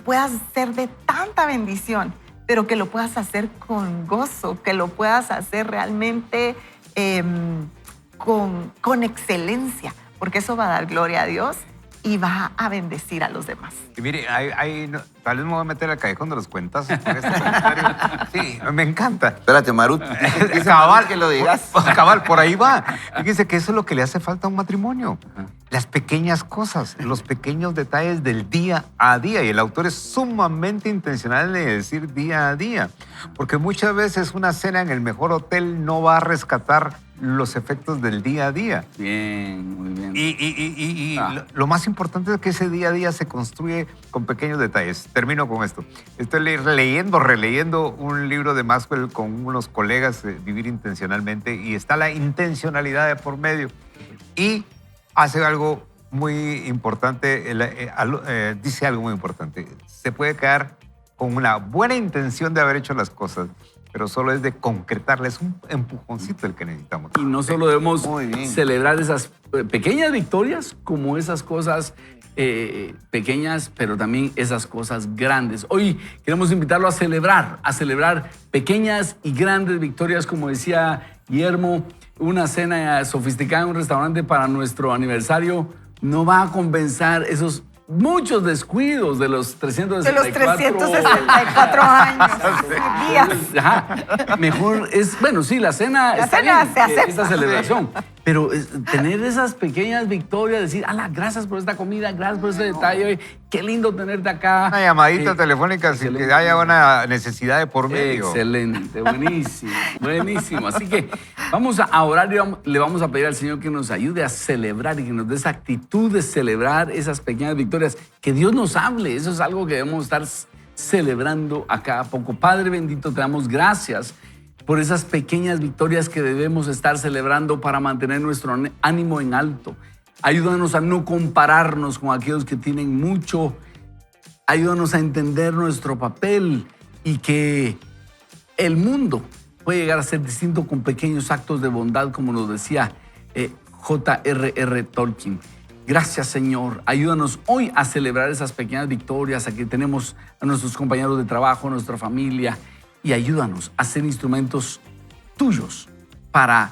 Speaker 2: puedas ser de tanta bendición, pero que lo puedas hacer con gozo, que lo puedas hacer realmente con excelencia, porque eso va a dar gloria a Dios y va a bendecir a los demás.
Speaker 4: Y mire, tal vez me voy a meter al callejón de los cuentazos con este comentario. Sí, me encanta.
Speaker 3: Espérate, Marut. Dice
Speaker 4: Cabal,
Speaker 3: Marut que lo digas.
Speaker 4: Cabal, por ahí va. Fíjense que eso es lo que le hace falta a un matrimonio. Las pequeñas cosas, los pequeños detalles del día a día. Y el autor es sumamente intencional de decir día a día. Porque muchas veces una cena en el mejor hotel no va a rescatar los efectos del día a día.
Speaker 5: Bien, muy bien.
Speaker 4: Y lo más importante es que ese día a día se construye con pequeños detalles. Termino con esto. Estoy releyendo un libro de Maxwell con unos colegas, Vivir Intencionalmente, y está la intencionalidad de por medio. Y hace algo muy importante, dice algo muy importante. Se puede quedar con una buena intención de haber hecho las cosas, pero solo es de concretarles un empujoncito el que necesitamos.
Speaker 5: Y no solo debemos
Speaker 3: Muy bien.
Speaker 5: celebrar esas pequeñas victorias como esas cosas pequeñas, pero también esas cosas grandes. Hoy queremos invitarlo a celebrar pequeñas y grandes victorias, como decía Guillermo. Una cena sofisticada en un restaurante para nuestro aniversario no va a compensar esos muchos descuidos de los
Speaker 2: 364 años. Días.
Speaker 5: Ajá. Mejor es, bueno, sí, la cena
Speaker 2: La
Speaker 5: está
Speaker 2: cena
Speaker 5: bien,
Speaker 2: se acepta.
Speaker 5: esta celebración. Pero tener esas pequeñas victorias, decir, ala, gracias por esta comida, gracias por ese detalle, qué lindo tenerte acá.
Speaker 4: Una llamadita telefónica sin que haya una necesidad de por medio.
Speaker 5: Excelente, buenísimo, buenísimo. Así que vamos a orar y le vamos a pedir al Señor que nos ayude a celebrar y que nos dé esa actitud de celebrar esas pequeñas victorias. Que Dios nos hable, eso es algo que debemos estar celebrando a cada poco. Padre bendito, te damos gracias por esas pequeñas victorias que debemos estar celebrando para mantener nuestro ánimo en alto. Ayúdanos a no compararnos con aquellos que tienen mucho. Ayúdanos a entender nuestro papel y que el mundo puede llegar a ser distinto con pequeños actos de bondad, como nos decía J.R.R. Tolkien. Gracias, Señor. Ayúdanos hoy a celebrar esas pequeñas victorias, a que tenemos a nuestros compañeros de trabajo, a nuestra familia, y ayúdanos a ser instrumentos tuyos para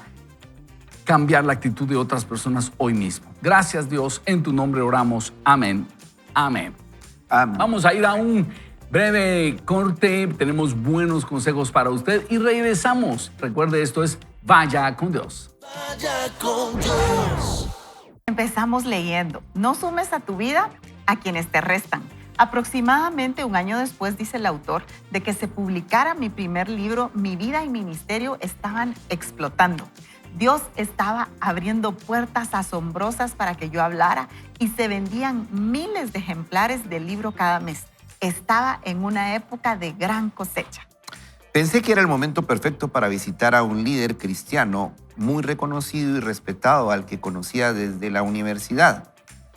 Speaker 5: cambiar la actitud de otras personas hoy mismo. Gracias, Dios. En tu nombre oramos. Amén. Amén.
Speaker 3: Amén.
Speaker 5: Vamos a ir a un breve corte. Tenemos buenos consejos para usted y regresamos. Recuerde, esto es Vaya con Dios.
Speaker 2: Empezamos leyendo, no sumes a tu vida a quienes te restan. Aproximadamente un año después, dice el autor, de que se publicara mi primer libro, mi vida y ministerio estaban explotando. Dios estaba abriendo puertas asombrosas para que yo hablara y se vendían miles de ejemplares del libro cada mes. Estaba en una época de gran cosecha.
Speaker 3: Pensé que era el momento perfecto para visitar a un líder cristiano muy reconocido y respetado al que conocía desde la universidad,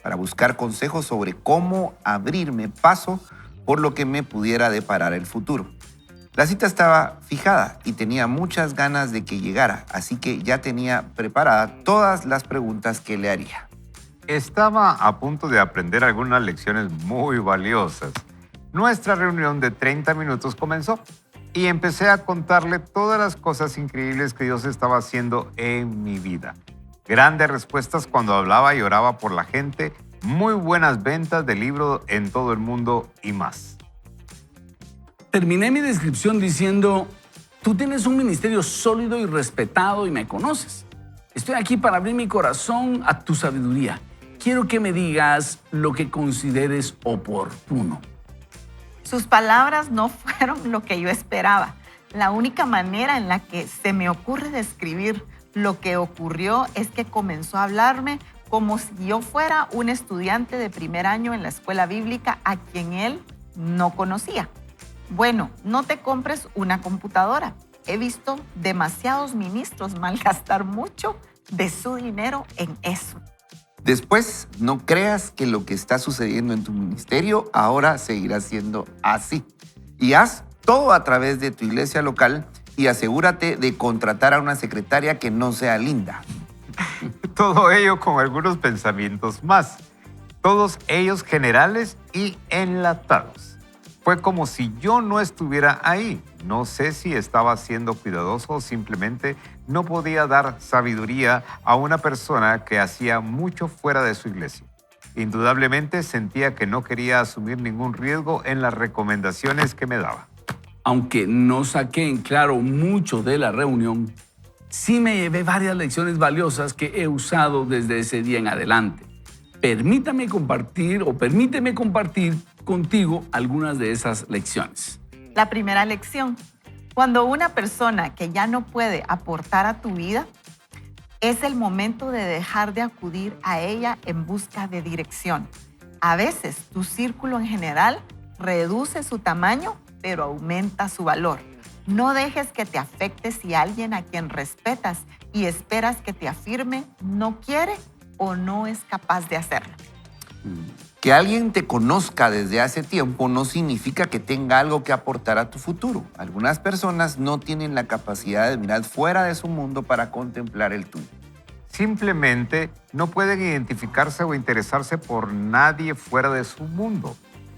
Speaker 3: para buscar consejos sobre cómo abrirme paso por lo que me pudiera deparar el futuro. La cita estaba fijada y tenía muchas ganas de que llegara, así que ya tenía preparadas todas las preguntas que le haría.
Speaker 4: Estaba a punto de aprender algunas lecciones muy valiosas. Nuestra reunión de 30 minutos comenzó y empecé a contarle todas las cosas increíbles que Dios estaba haciendo en mi vida. Grandes respuestas cuando hablaba y oraba por la gente, muy buenas ventas de libros en todo el mundo y más.
Speaker 5: Terminé mi descripción diciendo, tú tienes un ministerio sólido y respetado y me conoces. Estoy aquí para abrir mi corazón a tu sabiduría. Quiero que me digas lo que consideres oportuno.
Speaker 2: Sus palabras no fueron lo que yo esperaba. La única manera en la que se me ocurre describir lo que ocurrió es que comenzó a hablarme como si yo fuera un estudiante de primer año en la escuela bíblica a quien él no conocía. Bueno, no te compres una computadora. He visto demasiados ministros malgastar mucho de su dinero en eso.
Speaker 3: Después, no creas que lo que está sucediendo en tu ministerio ahora seguirá siendo así. Y haz todo a través de tu iglesia local y asegúrate de contratar a una secretaria que no sea linda.
Speaker 4: Todo ello con algunos pensamientos más, todos ellos generales y enlatados. Fue como si yo no estuviera ahí. No sé si estaba siendo cuidadoso o simplemente no podía dar sabiduría a una persona que hacía mucho fuera de su iglesia. Indudablemente sentía que no quería asumir ningún riesgo en las recomendaciones que me daba.
Speaker 5: Aunque no saqué en claro mucho de la reunión, sí me llevé varias lecciones valiosas que he usado desde ese día en adelante. Permíteme compartir contigo algunas de esas lecciones.
Speaker 2: La primera lección: cuando una persona que ya no puede aportar a tu vida, es el momento de dejar de acudir a ella en busca de dirección. A veces tu círculo en general reduce su tamaño, pero aumenta su valor. No dejes que te afecte si alguien a quien respetas y esperas que te afirme no quiere o no es capaz de hacerlo.
Speaker 3: Que alguien te conozca desde hace tiempo no significa que tenga algo que aportar a tu futuro. Algunas personas no tienen la capacidad de mirar fuera de su mundo para contemplar el tuyo.
Speaker 4: Simplemente no pueden identificarse o interesarse por nadie fuera de su mundo.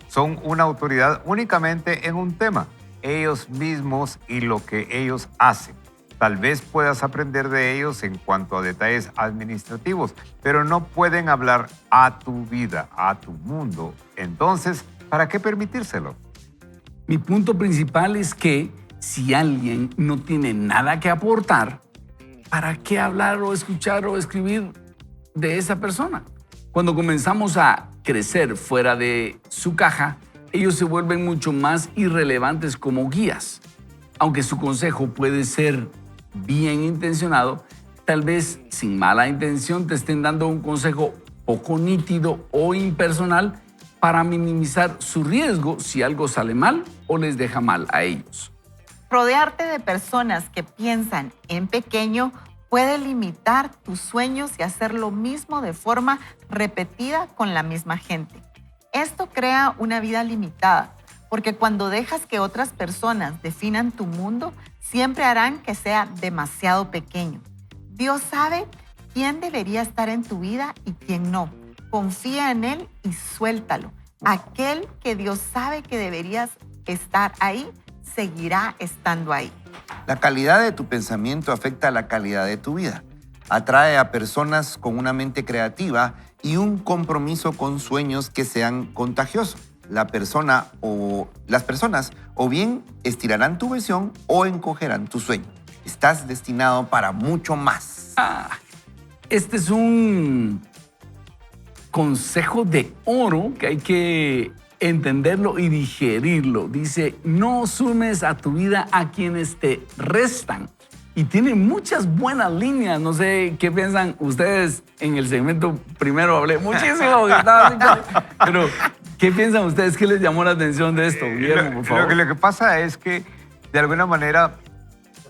Speaker 4: Son una autoridad únicamente en un tema, ellos mismos y lo que ellos hacen. Tal vez puedas aprender de ellos en cuanto a detalles administrativos, pero no pueden hablar a tu vida, a tu mundo. Entonces, ¿para qué permitírselo?
Speaker 5: Mi punto principal es que si alguien no tiene nada que aportar, ¿para qué hablar o escuchar o escribir de esa persona? Cuando comenzamos a crecer fuera de su caja, ellos se vuelven mucho más irrelevantes como guías. Aunque su consejo puede ser bien intencionado, tal vez sin mala intención te estén dando un consejo poco nítido o impersonal para minimizar su riesgo si algo sale mal o les deja mal a ellos.
Speaker 2: Rodearte de personas que piensan en pequeño puede limitar tus sueños y hacer lo mismo de forma repetida con la misma gente. Esto crea una vida limitada, porque cuando dejas que otras personas definan tu mundo, siempre harán que sea demasiado pequeño. Dios sabe quién debería estar en tu vida y quién no. Confía en Él y suéltalo. Aquel que Dios sabe que deberías estar ahí, seguirá estando ahí.
Speaker 3: La calidad de tu pensamiento afecta la calidad de tu vida. Atrae a personas con una mente creativa y un compromiso con sueños que sean contagiosos. Las personas o bien estirarán tu visión o encogerán tu sueño. Estás destinado para mucho más.
Speaker 5: Este es un consejo de oro que hay que entenderlo y digerirlo. Dice, no sumes a tu vida a quienes te restan. Y tiene muchas buenas líneas. No sé qué piensan ustedes. En el segmento primero hablé muchísimo, pero ¿qué piensan ustedes? ¿Qué les llamó la atención de esto, Guillermo, por favor?
Speaker 4: Lo que pasa es que, de alguna manera,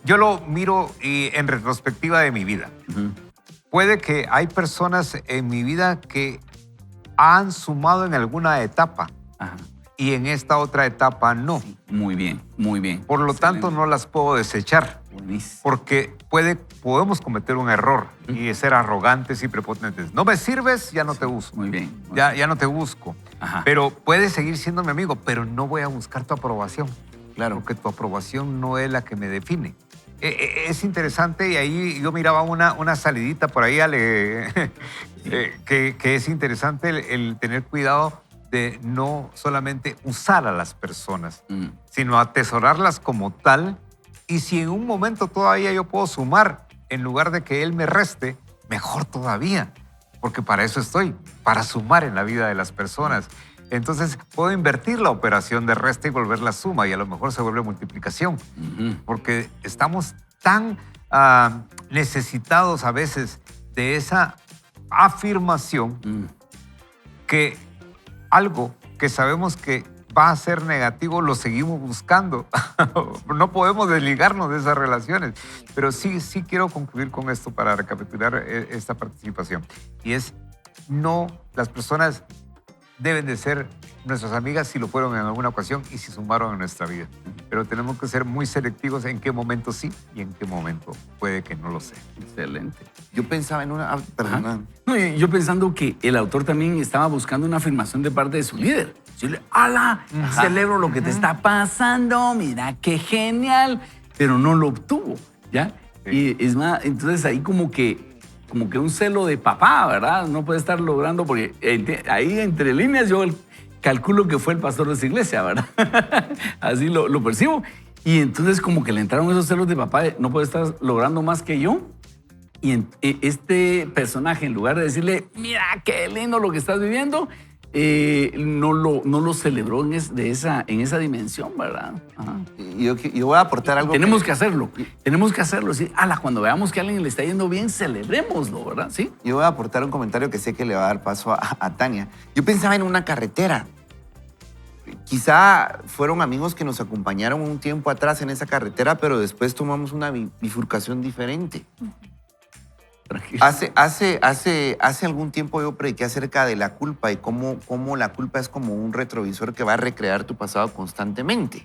Speaker 4: yo lo miro en retrospectiva de mi vida. Puede que hay personas en mi vida que han sumado en alguna etapa.
Speaker 5: Ajá.
Speaker 4: Y en esta otra etapa no.
Speaker 5: Muy bien, muy bien.
Speaker 4: Por lo tanto, no las puedo desechar.
Speaker 5: Buenísimo.
Speaker 4: Porque podemos cometer un error y ser arrogantes y prepotentes. No me sirves, ya no te busco.
Speaker 5: Muy bien.
Speaker 4: Ya no te busco.
Speaker 5: Ajá.
Speaker 4: Pero puedes seguir siendo mi amigo, pero no voy a buscar tu aprobación.
Speaker 3: Claro.
Speaker 4: Porque tu aprobación no es la que me define. Es interesante y ahí yo miraba una salidita por ahí, Ale, que es interesante el tener cuidado de no solamente usar a las personas, sino atesorarlas como tal. Y si en un momento todavía yo puedo sumar, en lugar de que él me reste, mejor todavía, porque para eso estoy, para sumar en la vida de las personas. Entonces puedo invertir la operación de resta y volver la suma y a lo mejor se vuelve multiplicación, porque estamos tan necesitados a veces de esa afirmación que algo que sabemos que va a ser negativo lo seguimos buscando. No podemos desligarnos de esas relaciones. Pero sí quiero concluir con esto para recapitular esta participación. Y es, no, las personas deben de ser nuestras amigas si lo fueron en alguna ocasión y si sumaron en nuestra vida. Pero tenemos que ser muy selectivos en qué momento sí y en qué momento puede que no lo sea.
Speaker 5: Excelente.
Speaker 3: Yo pensaba en una... perdona.
Speaker 5: No, yo pensando que el autor también estaba buscando una afirmación de parte de su líder. Decirle, ¡hala! Celebro lo que te está pasando, mira qué genial. Pero no lo obtuvo, ¿ya?
Speaker 4: Sí.
Speaker 5: Y es más, entonces ahí como que un celo de papá, ¿verdad? No puede estar logrando, porque ahí entre líneas yo calculo que fue el pastor de esa iglesia, ¿verdad? Así lo percibo. Y entonces como que le entraron esos celos de papá, no puede estar logrando más que yo. Y este personaje, en lugar de decirle, mira qué lindo lo que estás viviendo, no lo celebró en esa dimensión, ¿verdad? Ajá.
Speaker 3: Yo voy a aportar algo.
Speaker 5: Tenemos que hacerlo. Sí, cuando veamos que a alguien le está yendo bien, celebrémoslo, ¿verdad? Sí.
Speaker 3: Yo voy a aportar un comentario que sé que le va a dar paso a Tania. Yo pensaba en una carretera. Quizá fueron amigos que nos acompañaron un tiempo atrás en esa carretera, pero después tomamos una bifurcación diferente.
Speaker 5: Tranquilo.
Speaker 3: Hace algún tiempo yo prediqué acerca de la culpa y cómo la culpa es como un retrovisor que va a recrear tu pasado constantemente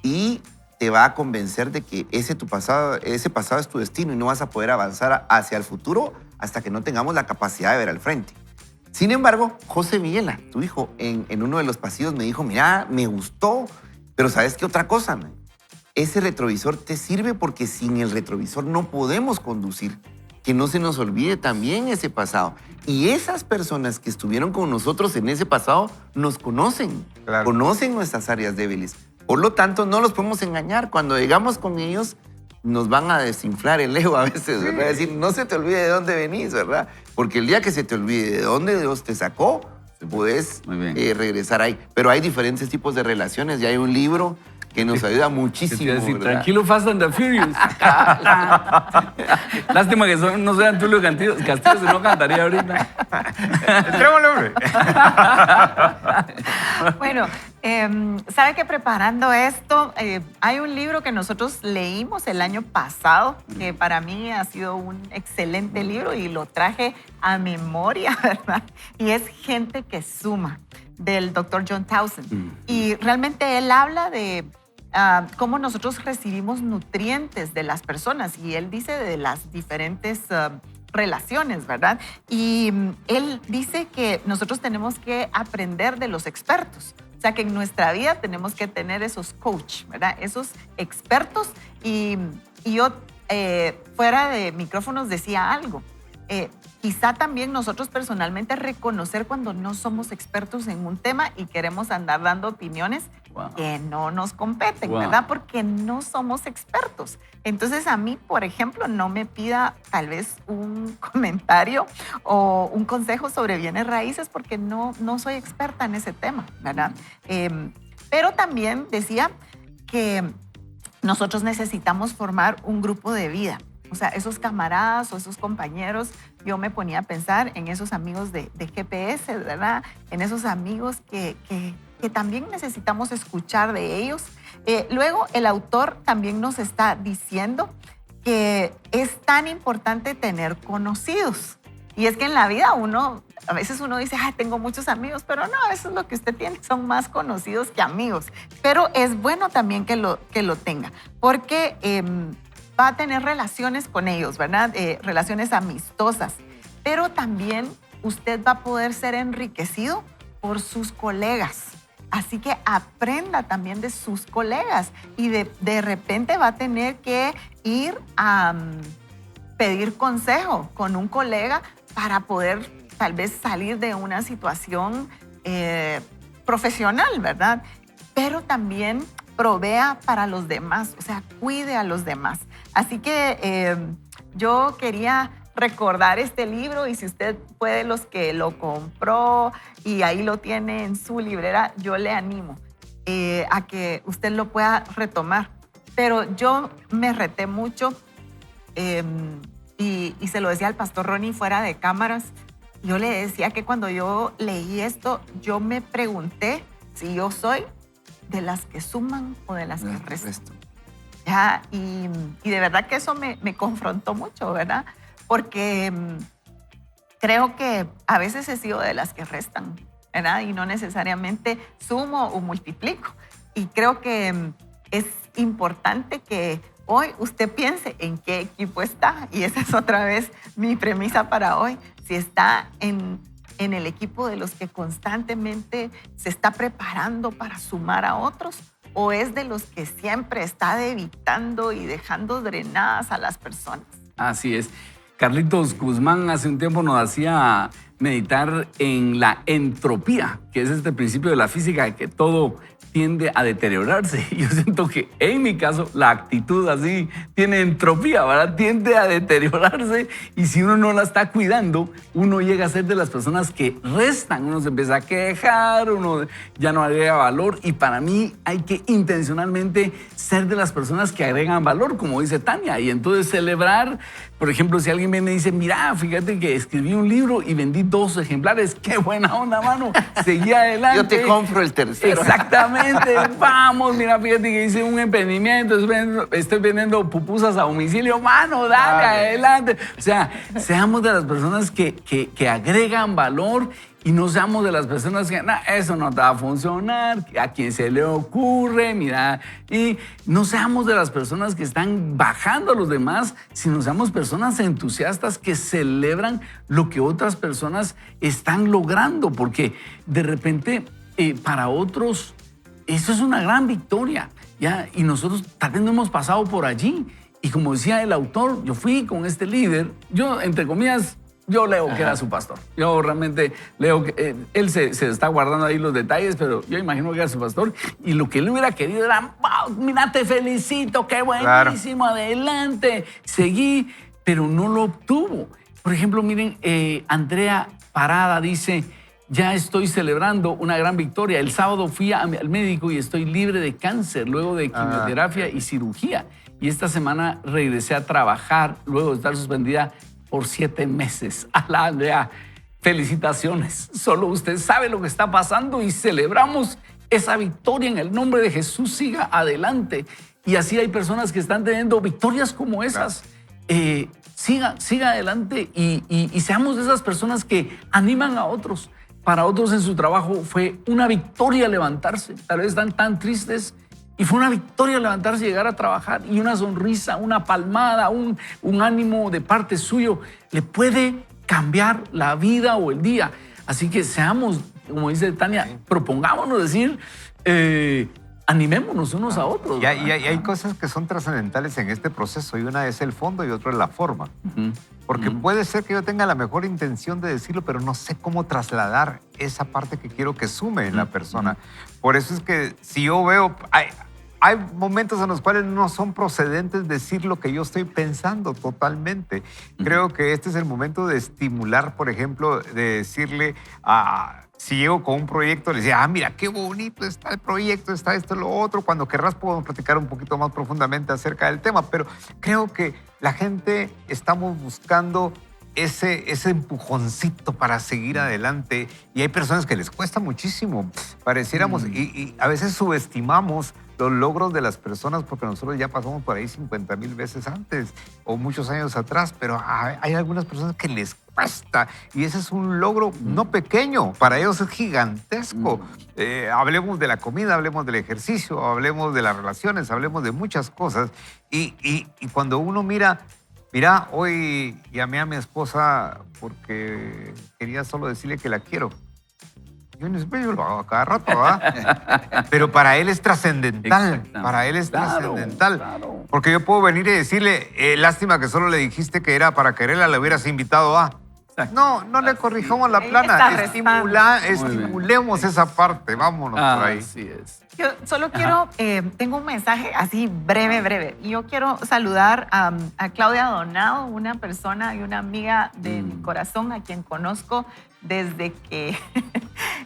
Speaker 3: y te va a convencer de que ese pasado es tu destino y no vas a poder avanzar hacia el futuro hasta que no tengamos la capacidad de ver al frente. Sin embargo, José Villela, tu hijo, en uno de los pasillos me dijo, mira, me gustó, pero ¿sabes qué otra cosa? ese retrovisor te sirve porque sin el retrovisor no podemos conducir. Que no se nos olvide también ese pasado. Y esas personas que estuvieron con nosotros en ese pasado nos conocen,
Speaker 4: Claro.
Speaker 3: conocen nuestras áreas débiles. Por lo tanto, no los podemos engañar. Cuando llegamos con ellos, nos van a desinflar el ego a veces, ¿verdad? Decir, no se te olvide de dónde venís, ¿verdad? Porque el día que se te olvide de dónde Dios te sacó, puedes
Speaker 5: Muy bien.
Speaker 3: regresar ahí. Pero hay diferentes tipos de relaciones. Ya hay un libro que nos ayuda
Speaker 5: ¿Qué te
Speaker 3: muchísimo,
Speaker 5: iba a decir?
Speaker 3: ¿verdad?
Speaker 5: Tranquilo, Fast and the Furious. Lástima que no sean Tulio Castillo, si no cantaría ahorita.
Speaker 4: Entrémosle, hombre.
Speaker 2: Bueno, sabe que preparando esto, hay un libro que nosotros leímos el año pasado, que para mí ha sido un excelente libro y lo traje a memoria, ¿verdad? Y es Gente que Suma, del Dr. John Townsend. Y realmente él habla de cómo nosotros recibimos nutrientes de las personas, y él dice de las diferentes relaciones, ¿verdad? Y él dice que nosotros tenemos que aprender de los expertos. O sea, que en nuestra vida tenemos que tener esos coach, ¿verdad? Esos expertos. Y yo, fuera de micrófonos, decía algo. Quizá también nosotros personalmente reconocer cuando no somos expertos en un tema y queremos andar dando opiniones
Speaker 5: Wow.
Speaker 2: que no nos competen,
Speaker 5: Wow.
Speaker 2: ¿verdad? Porque no somos expertos. Entonces a mí, por ejemplo, no me pida tal vez un comentario o un consejo sobre bienes raíces porque no soy experta en ese tema, ¿verdad? Pero también decía que nosotros necesitamos formar un grupo de vida. O sea, esos camaradas o esos compañeros, yo me ponía a pensar en esos amigos de GPS, ¿verdad? En esos amigos que también necesitamos escuchar de ellos. Luego, el autor también nos está diciendo que es tan importante tener conocidos. Y es que en la vida a veces uno dice, ay, tengo muchos amigos, pero no, a veces lo que usted tiene son más conocidos que amigos. Pero es bueno también que lo tenga, porque va a tener relaciones con ellos, ¿verdad? Relaciones amistosas. Pero también usted va a poder ser enriquecido por sus colegas. Así que aprenda también de sus colegas y de repente va a tener que ir a pedir consejo con un colega para poder tal vez salir de una situación profesional, ¿verdad? Pero también provea para los demás, o sea, cuide a los demás. Así que yo quería recordar este libro, y si usted puede, los que lo compró y ahí lo tiene en su librera, yo le animo a que usted lo pueda retomar. Pero yo me reté mucho y se lo decía al pastor Ronnie fuera de cámaras. Yo le decía que cuando yo leí esto, yo me pregunté si yo soy de las que suman o de las que restan. Ya, y de verdad que eso me confrontó mucho, ¿verdad? Porque creo que a veces he sido de las que restan, ¿verdad? Y no necesariamente sumo o multiplico. Y creo que es importante que hoy usted piense en qué equipo está. Y esa es otra vez mi premisa para hoy. Si está en el equipo de los que constantemente se está preparando para sumar a otros, o es de los que siempre está debilitando y dejando drenadas a las personas.
Speaker 5: Así es. Carlitos Guzmán hace un tiempo nos hacía meditar en la entropía, que es este principio de la física de que todo tiende a deteriorarse. Yo siento que en mi caso la actitud así tiene entropía, ¿verdad? Tiende a deteriorarse, y si uno no la está cuidando, uno llega a ser de las personas que restan. Uno se empieza a quejar, uno ya no agrega valor, y para mí hay que intencionalmente ser de las personas que agregan valor, como dice Tania, y entonces celebrar. Por ejemplo, si alguien viene y dice, mira, fíjate que escribí un libro y vendí 2 ejemplares, qué buena onda, mano, seguí adelante.
Speaker 3: Yo te compro el tercero.
Speaker 5: Exactamente, vamos, mira, fíjate que hice un emprendimiento, estoy vendiendo pupusas a domicilio, mano, dale, adelante. O sea, seamos de las personas que agregan valor, y no seamos de las personas que, no, eso no te va a funcionar, a quien se le ocurre, mira. Y no seamos de las personas que están bajando a los demás, sino seamos personas entusiastas que celebran lo que otras personas están logrando, porque de repente para otros eso es una gran victoria, ¿ya? Y nosotros tal vez no hemos pasado por allí. Y como decía el autor, yo fui con este líder, yo, entre comillas, yo leo que era su pastor. Yo realmente leo que él se está guardando ahí los detalles, pero yo imagino que era su pastor. Y lo que él hubiera querido era, wow, mira, te felicito, qué buenísimo, adelante. Seguí, pero no lo obtuvo. Por ejemplo, miren, Andrea Parada dice, ya estoy celebrando una gran victoria. El sábado fui al médico y estoy libre de cáncer luego de quimioterapia y cirugía. Y esta semana regresé a trabajar luego de estar suspendida por 7 meses. ¡Alá, Andrea! Felicitaciones. Solo usted sabe lo que está pasando y celebramos esa victoria en el nombre de Jesús. Siga adelante. Y así hay personas que están teniendo victorias como esas. Siga adelante y seamos de esas personas que animan a otros. Para otros en su trabajo fue una victoria levantarse. Tal vez están tan tristes y fue una victoria levantarse y llegar a trabajar, y una sonrisa, una palmada, un ánimo de parte suyo le puede cambiar la vida o el día. Así que seamos, como dice Tania, propongámonos decir, animémonos unos a otros.
Speaker 4: Y hay cosas que son trascendentales en este proceso, y una es el fondo y otra es la forma. Porque puede ser que yo tenga la mejor intención de decirlo, pero no sé cómo trasladar esa parte que quiero que sume en la persona. Por eso es que si yo veo... Hay momentos en los cuales no son procedentes decir lo que yo estoy pensando totalmente. Creo que este es el momento de estimular, por ejemplo, de decirle si llego con un proyecto, le decía, mira, qué bonito está el proyecto, está esto, lo otro. Cuando querrás podemos platicar un poquito más profundamente acerca del tema, pero creo que la gente estamos buscando ese empujoncito para seguir adelante, y hay personas que les cuesta muchísimo. Pareciéramos, y a veces subestimamos los logros de las personas porque nosotros ya pasamos por ahí 50,000 veces antes o muchos años atrás, pero hay algunas personas que les cuesta, y ese es un logro no pequeño, para ellos es gigantesco. Hablemos de la comida, hablemos del ejercicio, hablemos de las relaciones, hablemos de muchas cosas, y cuando uno mira, hoy llamé a mi esposa porque quería solo decirle que la quiero. Yo lo hago a cada rato, ¿verdad? Pero para él es trascendental. Para él es trascendental. Claro. Porque yo puedo venir y decirle, lástima que solo le dijiste que era para quererla, le hubieras invitado a... No le corrijamos la plana. Estimulemos esa parte. Vámonos por ahí.
Speaker 2: Así es. Yo solo quiero, tengo un mensaje así breve. Yo quiero saludar a Claudia Donado, una persona y una amiga de mi corazón, a quien conozco desde que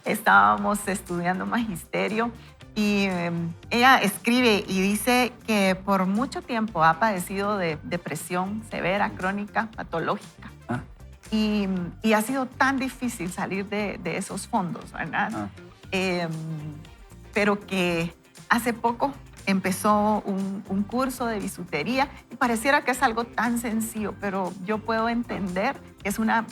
Speaker 2: estábamos estudiando magisterio. Y ella escribe y dice que por mucho tiempo ha padecido de depresión severa, crónica, patológica. Y ha sido tan difícil salir de esos fondos, ¿verdad? Pero que hace poco empezó un curso de bisutería y pareciera que es algo tan sencillo, pero yo puedo entender que es una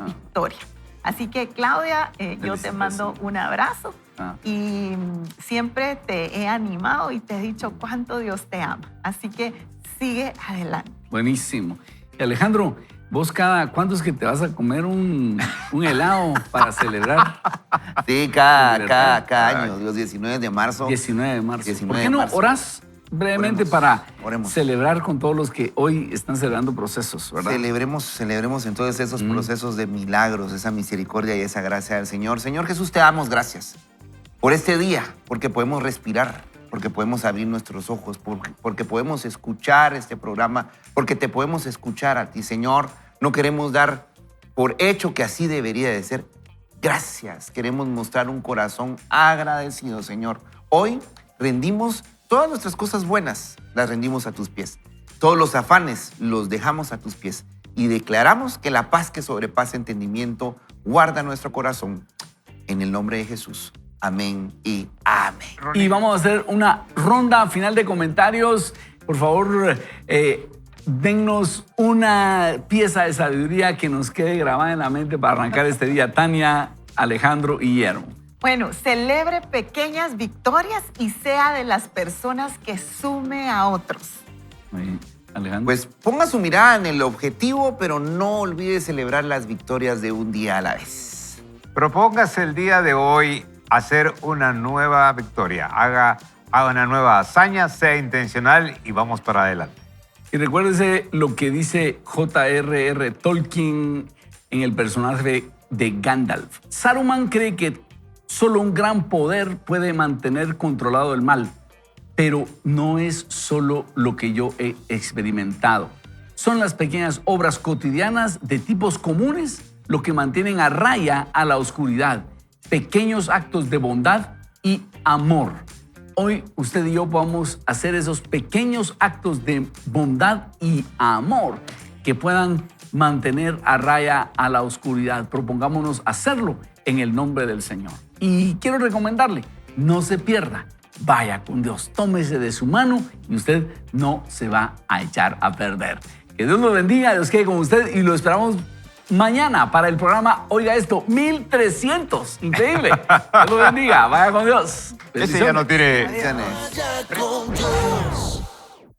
Speaker 2: victoria. Así que, Claudia, yo te mando un abrazo y siempre te he animado y te he dicho cuánto Dios te ama. Así que sigue adelante.
Speaker 5: Buenísimo. Y Alejandro, ¿vos cuándo es que te vas a comer un helado para celebrar?
Speaker 3: Sí, cada año, Dios, 19 de marzo.
Speaker 5: 19 de marzo.
Speaker 3: 19
Speaker 5: ¿Por qué no orás brevemente para
Speaker 3: oremos.
Speaker 5: celebrar con todos los que hoy están celebrando procesos, ¿verdad?
Speaker 3: Celebremos en todos esos procesos de milagros, esa misericordia y esa gracia del Señor. Señor Jesús, te damos gracias por este día, porque podemos respirar, porque podemos abrir nuestros ojos, porque podemos escuchar este programa, porque te podemos escuchar a ti, Señor. No queremos dar por hecho que así debería de ser. Gracias. Queremos mostrar un corazón agradecido, Señor. Hoy rendimos todas nuestras cosas buenas, las rendimos a tus pies. Todos los afanes los dejamos a tus pies y declaramos que la paz que sobrepasa entendimiento guarda nuestro corazón. En el nombre de Jesús. Amén y amén.
Speaker 5: Y vamos a hacer una ronda final de comentarios. Por favor, dennos una pieza de sabiduría que nos quede grabada en la mente para arrancar este día. Tania, Alejandro y Guillermo.
Speaker 2: Bueno, celebre pequeñas victorias y sea de las personas que sume a otros.
Speaker 5: Muy bien. Alejandro.
Speaker 3: Pues ponga su mirada en el objetivo, pero no olvide celebrar las victorias de un día a la vez.
Speaker 4: Propóngase el día de hoy hacer una nueva victoria. Haga una nueva hazaña, sea intencional y vamos para adelante.
Speaker 5: Y recuérdese lo que dice J.R.R. Tolkien en el personaje de Gandalf. Saruman cree que solo un gran poder puede mantener controlado el mal, pero no es solo lo que yo he experimentado. Son las pequeñas obras cotidianas de tipos comunes lo que mantienen a raya a la oscuridad. Pequeños actos de bondad y amor. Hoy usted y yo podamos hacer esos pequeños actos de bondad y amor que puedan mantener a raya a la oscuridad. Propongámonos hacerlo en el nombre del Señor. Y quiero recomendarle, no se pierda. Vaya con Dios, tómese de su mano y usted no se va a echar a perder. Que Dios lo bendiga, Dios quede con usted y lo esperamos mañana para el programa, oiga esto, 1300. Increíble. Dios lo bendiga, vaya con Dios.
Speaker 4: Ese ya no tiene...
Speaker 3: Bendiciones.
Speaker 6: Vaya con Dios.